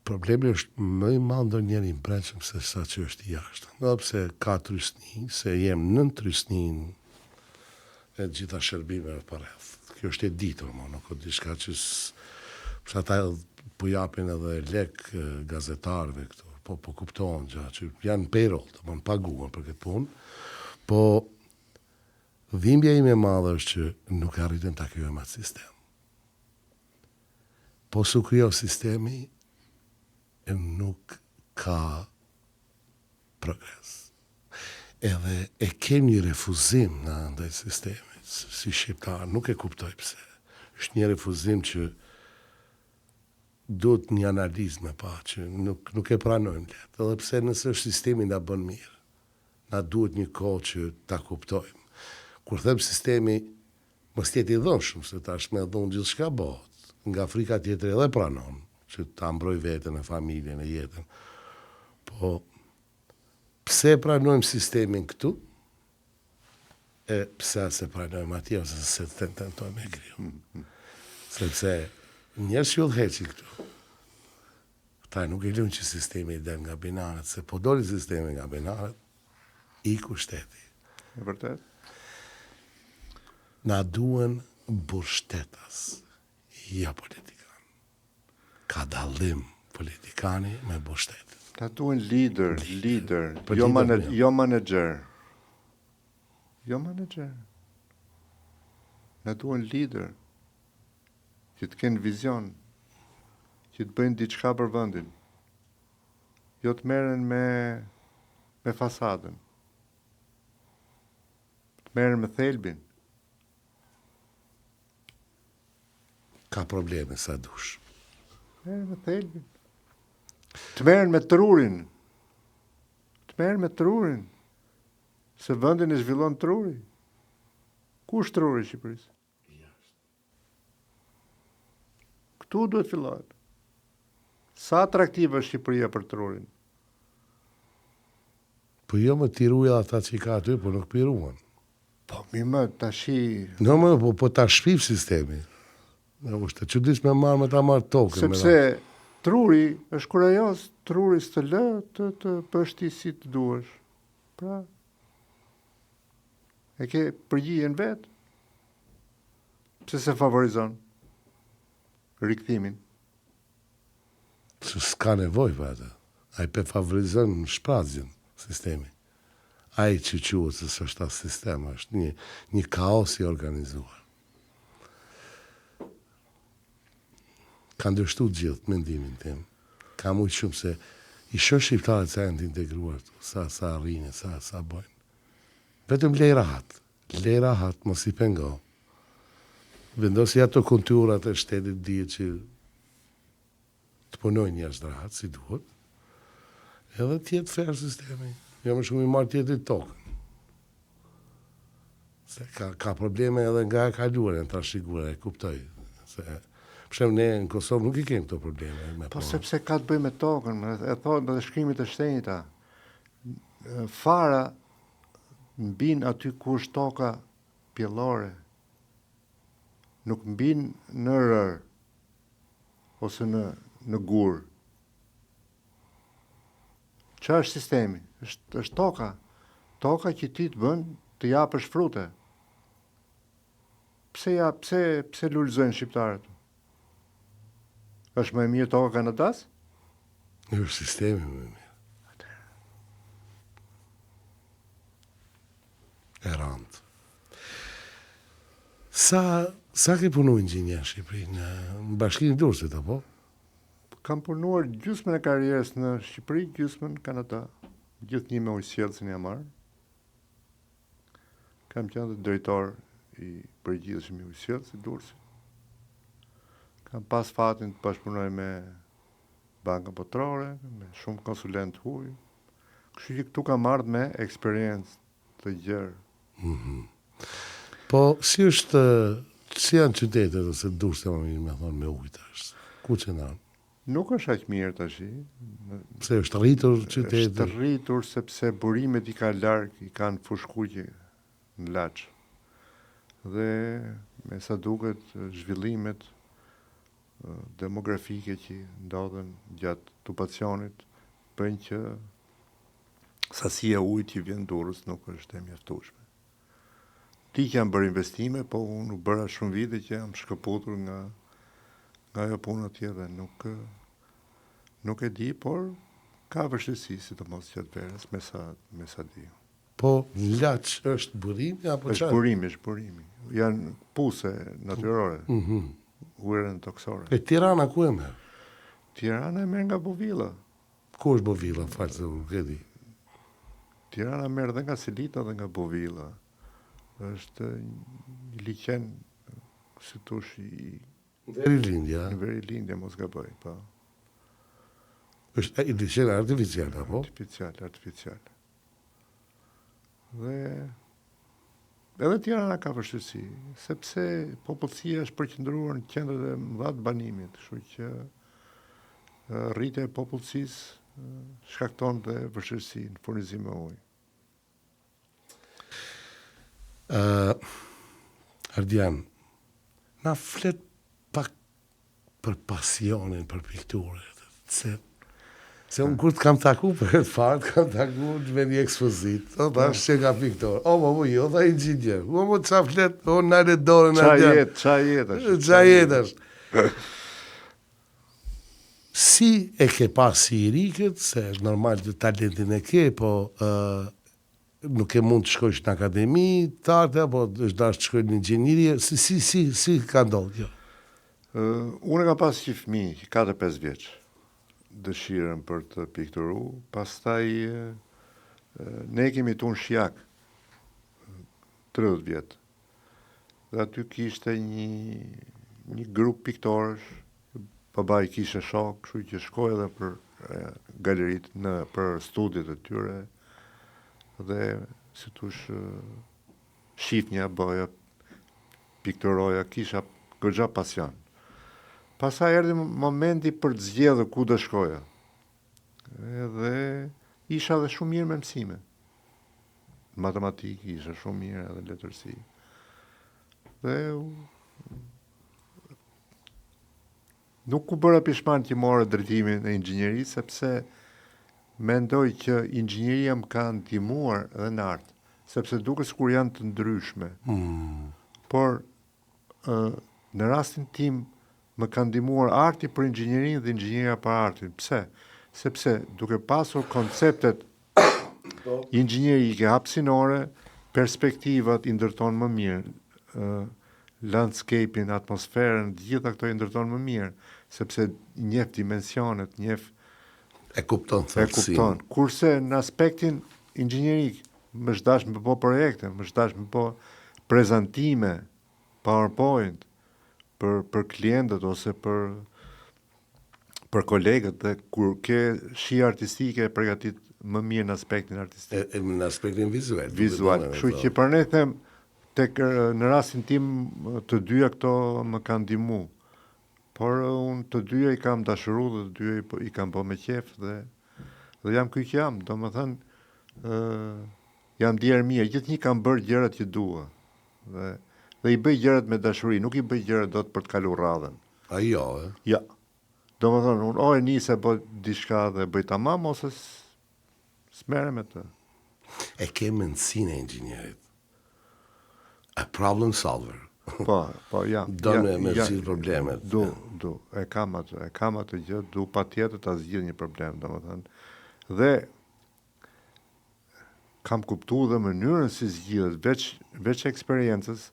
Problemi është më i madh ndonjëherë i brendshëm se sa që është i jashtëm. Edhe pse ka trysni, se jem nën trysnin e gjitha shërbimeve përreth. Kjo është e ditur, nuk është diçka që pse ata po japin edhe lek gazetarëve këtu, po kuptohen gjatë që janë payroll, domethënë paguhen për këtë punë, po dhimbja ime e madhe është që nuk arritën ta krijojmë atë sistem. Po su krijo sistemi, nuk ka progres. Edhe e kem një refuzim në ndaj sistemit, si shqiptar, nuk e kuptoj pse. Është një refuzim që duhet një analizë me pa, që nuk e pranojmë letë. Edhe pse nëse është sistemi na bën mirë, na duhet një kohë që ta kuptojmë. Kur them sistemi, mos jetë i dhunshëm, se tash me dhun gjithçka bëhet. Nga Afrika tjetër edhe pranon që ta mbroj veten e familjen e jetën. Po, pse pranojmë sistemin këtu, e pse se pranojmë atje, ose se të tentojmë e kriju. Sepse njerës që udhëheqin këtu, ta nuk e lunë që sistemi i del nga binarët, se po doli sistemi nga binarët, iku shteti. E vërtet? Na duen bushtetas, ja politikan. Ka dallim politikani me bushtetin. Ta duen lider, Po jo lider, manager. Jo manager. Na duen lider, që të kenë vizion, që të bëjnë diçka për vendin. Jo të merren me fasadën. Të merren me thelbin. Ka probleme sa dush. Të merren me thelbin. Të merren me trurin. Të merren me trurin. Se vendin e zhvillon truri. Ku është truri i Shqipërisë? Këtu duhet fillohet. Sa atraktive është Shqipëria për trurin? Po jo më tiruja ata që i ka aty, po nuk piruan. Po mi më tashi... No më, po ta shpif sistemi. Në është të qëdis me marrë me ta marrë tokën. Sepse truri është kurajos, truri së të lë të pështi si të duesh. Pra, e ke përgjigjen vetë. Pse se favorizon rikthimin? Se s'ka nevoj për atë. Ai pe favorizon shprazjen sistemi. Ai që quhet se s'është as sistem, është një kaos i organizuar. Ka ndërshtu gjithë mendimin tim. Ka mujtë shumë se i shoh shqiptarët sa janë të integruar, sa arrin, sa bojnë. Vetëm lej rahat, mos i pengo. Vendosi ato konturat e shtetit dihet që të punojnë njerëz rahat, si duhet, edhe tjetë fair sistemi. Jo më shumë i marrë tjetët tokën. Se ka probleme edhe nga e kaluar, në trashëgura, e kuptoj. Se, për shembull, ne në Kosovë nuk i kemi këto probleme. Po sepse ka të bëjë me tokën, e thonë dhe shkrimit të shenjta. Fara mbin aty ku është toka pjellore. Nuk mbin në rër, ose në gur. Qa është sistemi? është toka. Toka që ti të bën të japësh frute. Pse lulëzojnë shqiptarët? Është më e mirë toka Kanadas? Është sistemi më e mirë. E randë. Sa ke punu inxhinier në Shqipëri, në Bashkinë e Durrësit, apo? Kam punuar gjysmën e karrierës në Shqipëri, gjysmën në Kanada. Gjithnjë me ujësjellësin e marrë. Kam qenë dhe drejtor i përgjithshëm i ujësjellësit Durrësit. Kam pas fatin të bashkëpunoj me Bankën Botërore, me shumë konsulent huaj. Kështu që këtu kam marrë me eksperiencë të gjerë. Po, si janë qytetet ose Durrësi më mirë me thonë me ujë tash? Ku që ndanë? Nuk është aq mirë tash. Pse është rritur qyteti? Është rritur sepse burimet i ka larg, i kanë fushkuqe në laç. Dhe me sa duket zhvillimet demografike që ndodhen gjatë tupacionit bëjnë që sasia e ujit që vjen Durrës nuk është e mjaftueshme. Ti që jam bërë investime, po unë bëra shumë vite që jam shkëputur nga ajo puna tjetër, nuk e di, por ka vështirësi, sidomos gjatë verës, me sa di. Po, laç është burimi apo çfarë? Është burimi. Janë puse natyrore. Ujëren toksore. E Tirana ku e merr? Tirana e merr nga Bovilla. Ku është Bovilla, falë se nuk e di. Tirana merr dhe nga Silita dhe nga Bovilla. Është një liqen, si thosh, i Verilindja. Verilindja, mos gaboj, po. Është i liqen artificial, apo? Artificial. Dhe edhe Tirana ka vështirësi, sepse popullsia është përqendruar në qendrat e mëdha të banimit, kështu që rritja e popullsisë shkakton dhe vështirësi në furnizim me ujë. Ardian, na flet pak për pasionin për pikturën, se unë kur të kam taku për këtë farë, kam taku me një ekspozit, o ta është që nga piktor, jo, dha inxhinier, qa flet, nare dorën Ardian. Qa jetash. Si e ke pasi i rikët, se është normal të talentin e ke, po nuk e mund të shkojsh në akademi, të arte, apo është dash të shkojsh në inxhinierie, si ka ndodhë kjo? Unë ka pas që fëmijë, 4-5 vjeç, dëshirën për të pikturu, pastaj ne kemi tu në Shijak, 30 vjetë, dhe aty kishte një grup piktorësh, babai kishte shok, kështu që shkoj edhe për galerit, për studiet e tyre, dhe si tush shifnja, boja, pikturoja, kisha goxha pasion. Pastaj erdhi momenti për të zgjedhur ku do shkoja. Edhe isha dhe shumë mirë me mësime. Matematikë isha shumë mirë edhe letërsi. Dhe nuk u bëra pishman që morë drejtimin e inxhinierisë, sepse mendoj që inxhinieria më ka ndihmuar edhe në art, sepse duket sikur janë të ndryshme. Por në rastin tim më ka ndihmuar arti për inxhinierinë dhe inxhinieria për artin. Pse? sepse duke pasur konceptet inxhinierike hapësinore, perspektivat i ndërton më mirë, landscape-in, atmosferën, gjitha këto i ndërton më mirë, sepse njeh dimensionet, njeh E kupton e thellësinë. kupton. Kurse në aspektin inxhinierik, më shdash me po projekte, më shdash me po prezantime, PowerPoint, për klientët ose për kolegët, dhe kur ke shi artistike e përgatit më mirë në aspektin artistik. Në aspektin vizual. Vizual. Kështu që për ne them, në rastin tim të dyja këto më kanë ndihmu. Por unë të dyja i kam dashuru dhe të dyja i kam po me qef dhe jam ky që jam. Do më thënë, jam djerë mirë, gjithë një kam bërë gjërat që dua. Dhe i bëj gjërat me dashuri, nuk i bëj gjërat do të për të kalu radhen. A jo, Ja. Do më thënë, unë e nise po diçka dhe bëj tamam, ose s'mere me të. E ke mendsinë e inxhinierit. A problem solver. Po, jam. Do me zgjidh problemet. Du, e kam atë gjë, du pa tjetër ta zgjidh një problem, do më thënë. Dhe kam kuptu dhe mënyrën si zgjidhet, veç eksperiencës,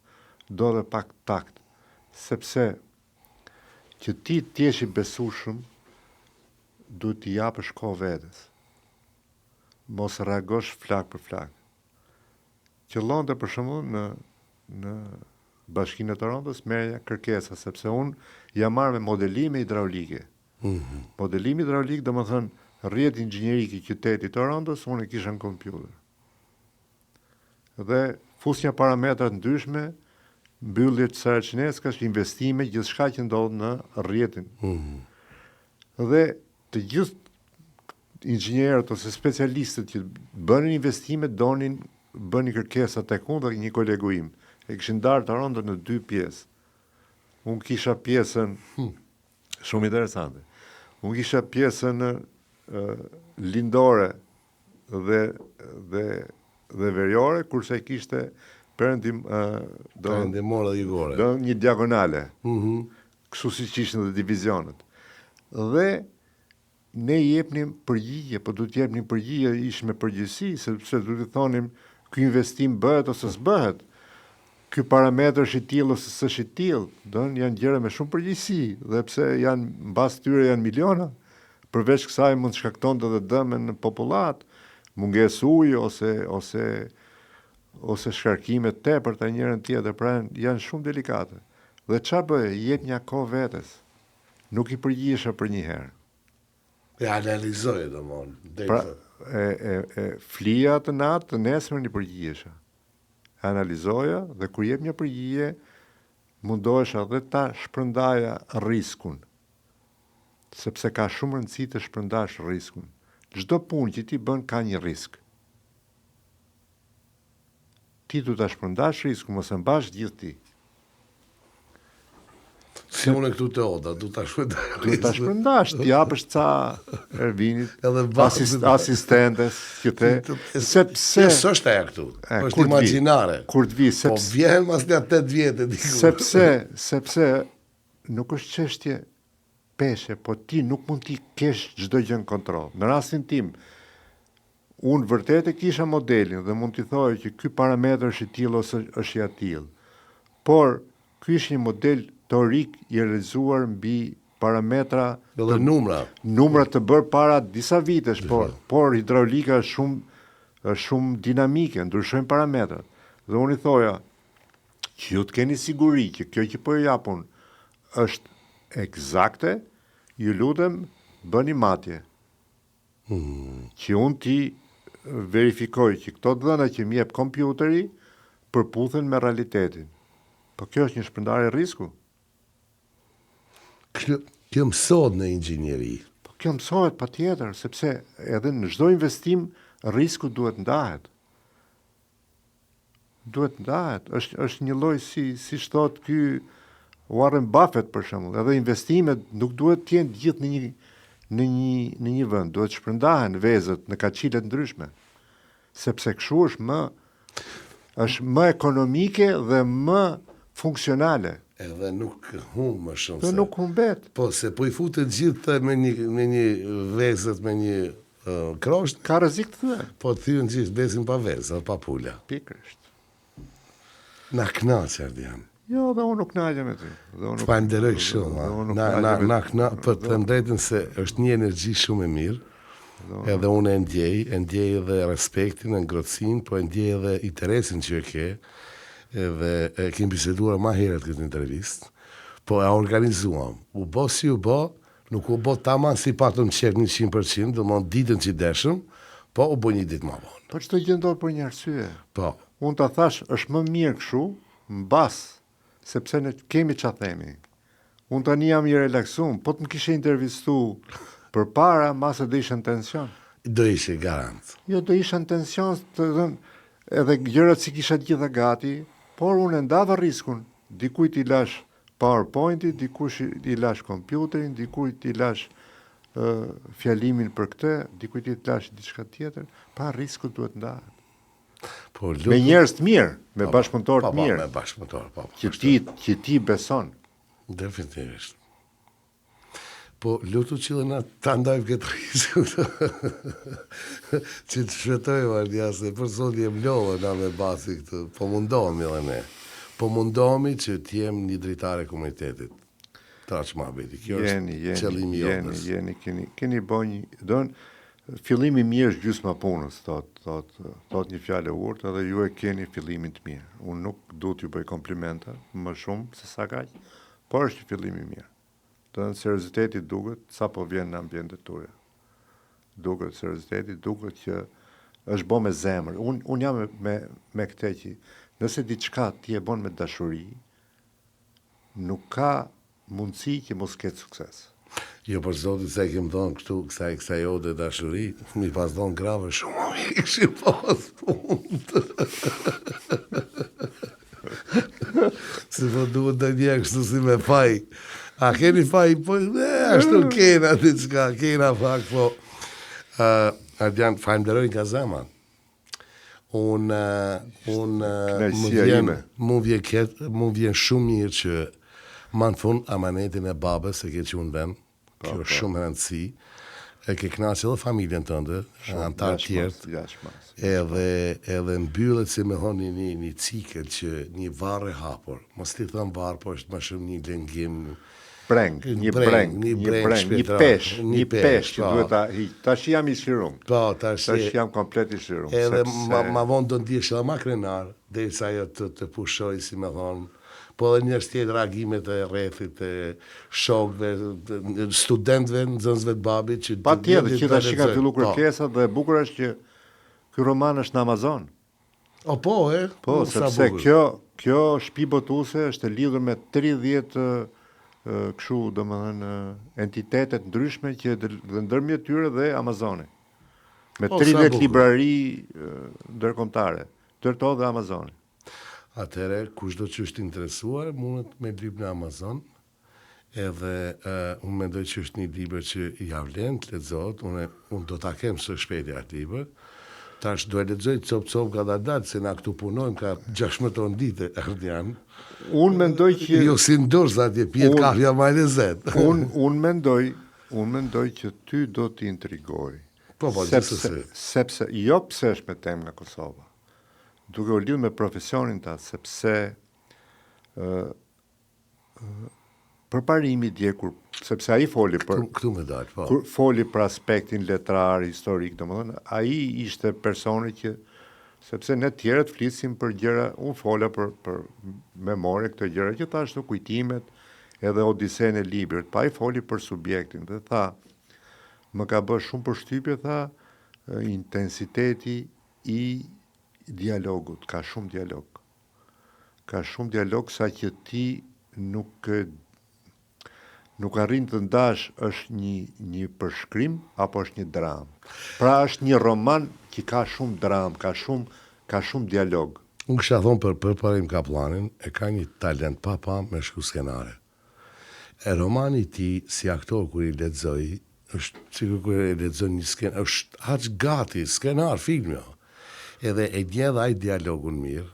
do dhe pak takt, sepse që ti t'jesh i besueshëm, duhet t'i japësh kohë vetes. Mos reagosh flak për flak. Qëllonte për shembull në Bashkinë e Torontos merrja kërkesa, sepse unë jam marrë me modelime hidraulike. Modelimi hidraulik, do më thënë, rrjeti inxhinierik i qytetit Torontos, unë e kisha në kompjuter. Dhe fusnja parametrat ndryshme, mbyllje të saracineskash, investime, gjithçka që ndodh në rrjetin. Dhe të gjithë inxhinierët ose specialistët që bënin investime donin bënin kërkesa tek unë dhe një kolegu im. E kishin ndarë Toronto në 2 pjesë. Unë kisha pjesën shumë interesante. Unë kisha pjesën lindore dhe veriore, kurse kishte perëndimore dhe jugore. Do një diagonale. Kështu siç ishin dhe divizionet. Dhe ne jepnim përgjigje, po duhet jepnim përgjigje ish me përgjegjësi, sepse duhet të thonim ky investim bëhet ose s'bëhet. Ky parametër është i tillë ose s'është i tillë, janë gjëra me shumë përgjegjësi, dhe pse janë mbas tyre janë miliona, përveç kësaj mund të shkaktonte edhe dëme në popullat, mungesë uji ose shkarkime të tepërta njërin tjetër, pra janë shumë delikate. Dhe ç'a bëj? Jep një kohë vetes. Nuk i përgjigjesha për një herë. E analizoj domon. Pra, flija të natë, të nesër një përgjigjesha. Analizoja dhe kur jep një përgjigje, mundohesha dhe ta shpërndaja riskun. Sepse ka shumë rëndësi të shpërndash riskun. Çdo punë që ti bën ka një risk. Ti du ta shpërndash riskun, mos e mbash gjithë ti. Si unë këtu të oda, du ta shpërndash. Du ta shpërndash, ti japësh ca Ervinit, Edhe asistentes, që the, sepse s'është ajo këtu. Është imagjinare. Kur të vi, Po vjen mas nga 8 vjetë diku. Sepse nuk është çështje peshe, po ti nuk mund t'i kesh çdo gjë në kontroll. Në rastin tim, unë vërtet e kisha modelin dhe mund t'i thojë që ky parametër është i tillë ose është i atillë. Por ky është një model teorik i realizuar mbi parametra dhe numra të bërë para disa vitesh, por hidraulika është shumë dinamike, ndryshojnë parametrat. Dhe unë i thoja, që ju të keni siguri që kjo që po e japun është eksakte, ju lutem bëni matje. Që unë ti verifikoj që këto dhëna që më jep kompjuteri përputhen me realitetin. Po kjo është një shpërndarje risku. Kjo mësohet në inxhinieri. Po kjo mësohet patjetër, sepse edhe në çdo investim risku duhet ndahet. Është një lloj si thot ky Warren Buffett për shembull, edhe investimet nuk duhet të jenë gjithë në një vend, duhet shpërndahen vezët në kaqile të ndryshme. Sepse kështu është më ekonomike dhe më funksionale. edhe nuk hum më shumë. Po nuk humbet. Po, se po i futën gjithë me një vezët, me një krosht, Ka rrezik të thyen. po të thyen gjithë vezin pa vezë, pa pula. Pikërisht. Na knaq, Ardian. Jo, dhe unë nuk knaqem me ty. Të falenderoj shumë. Për të drejtën se është një energji shumë e mirë, edhe unë e ndjej edhe respektin, e ngrotësin, po e ndjej edhe interesin që e ke, edhe e kemi biseduar ma herët këtë intervist, po e organizuam. U bo si u bo, nuk u bo taman si patëm qek 100%, dhe mon ditën që i deshëm, po u bo një ditë ma vonë. Po çdo gjë ndodh për një arsye. Po, Unë ta thash, është më mirë kështu, mbas, sepse ne kemi ç'a themi. Unë tani jam i relaksum, po të më kishe intervistu përpara, masë do ishe në tension. do ishe garant. Jo, do ishe në tension, të dhënë, edhe gjërat si kisha të gjitha gati, por unë e ndava riskun. Dikujt i lash PowerPointi, dikush i lash kompjuterin, dikujt i lash fjalimin për këtë, dikujt i lash diçka tjetër, pa risku duhet ndahet. Po, Me njerëz të mirë, me bashkëpunëtor të Po, mirë, me bashkëpunëtor, po. që ti beson. Definitivisht. Po, lutu që dhe na ta ndajmë këtë risku. Që të shvetojmë, Ardia, se për sot jem lodhe na me basi këtë. Po mundohemi dhe ne. Po mundohemi që t'jem një dritare komunitetit. Traq ma beti. Kjo është qëllimi jotës. Jeni, keni bo një, fillimi mirë është gjysma punës, thot një fjalë e urtë, edhe ju e keni fillimin të mirë. Unë nuk du t'ju bëj komplimenta, më shumë se sa kaq, por është fillimi mirë. Të në serioziteti duket, sa po vjen në ambientet tuja. Duket serioziteti, duket që është bo me zemër. Unë jam me këte që nëse diçka ti e bon me dashuri, nuk ka mundësi që mos ketë sukses. Jo, për zotit se kemë thonë këtu, kësaj ode dashuri, mi pas thonë grave shumë, mi këshim pas punë. Si po duhet të një kështu si me faj. A keni faj, po, ashtu kena diçka, kena fak, po. Ardian, falenderoj nga zema. Mu vjen shumë mirë që ma në fund amanetin e babës e ke që unë ben, kjo është shumë rëndësi, e ke knaqë edhe familjen tënde, antarë tjertë, edhe mbyllet si me thonë një cikël që një varë e hapur, mos ti thëmë varë, po është më shumë një lengim, një pesh që duhet ta hiq. Tash jam i shirum. Po, tash jam komplet i shirum. Edhe ma vonë do ndihesh edhe ma krenar, derisa ajo të pushoj, si me thonë, po edhe njërës tjetë reagimet e rrethit, e shokve, studentve, nxënësve të babit. Pa tjetë, që ta shika fillu kërkesa dhe bukur është që ky roman është në Amazon. O, po, e? Po, sepse kjo shtëpi botuese është e lidhur me 30 kështu, domethënë, entitetet ndryshme që dhe ndërmjet tyre dhe Amazoni. Me 30 librari ndërkombëtare, ndërto dhe Amazoni. Atëre, kushdo që është interesuar, mundet me libër në Amazon, edhe unë mendoj që është një libër që i avlen të lexohet, unë do ta kem së shpejti atë libër, tash do e lexoj cop ka dadat, se na këtu punojmë ka 16 orë dite, Ardian. Unë mendoj që jo si ndorës atje, pjetë kafja ma lezet. Unë mendoj që ty do t'i intrigoj. Po, sepse jo pse është me temë nga Kosova. Duke u lidhur me profesionin ta, sepse përparimi djekur, sepse ai foli për këtu me dal, po. Foli për aspektin letrar, historik, domethënë, ai ishte personi që sepse ne tjerët flisim për gjëra, unë fola për memore këto gjëra që thashtu kujtimet edhe Odisejnë e librit, pa ai foli për subjektin dhe tha, më ka bërë shumë përshtypje, tha, intensiteti i dialogut, ka shumë dialog. Ka shumë dialog sa që ti nuk arrin të ndash është një përshkrim apo është një dramë. Pra është një roman që ka shumë dramë, ka shumë dialog. Unë kësha thonë për Parim Kaplanin, e ka një talent pa me shku skenare. E romani ti, si aktor kër i lexoj, është sikur kër i lexoj një skenar, është aq gati, skenar, film jo. Edhe e dje dhe ajë dialogun mirë,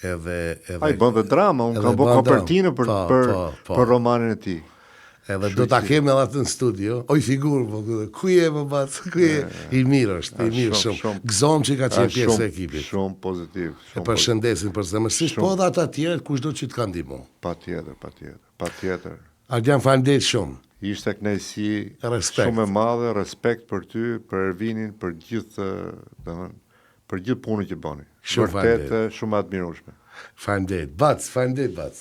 Ai bën dhe drama, unë kam bërë kopertinë për romanin e tij. Edhe do ta kemi edhe atë në studio. Oj figur, ku je më bac, ku je? I mirë është, i mirë shumë. Gëzom që ka qenë pjesë e ekipit. Shumë pozitiv. E përshëndesin përzemërsisht, po edhe ata tjerë kushdo që të kanë ndihmu. Patjetër. Ardian, faleminderit shumë. Ishte kënaqësi shumë e madhe, respekt për ty, për Ervinin, për gjithë, për gjithë punën që bëni. Vërtet shumë admirueshme. Faleminderit. Bac.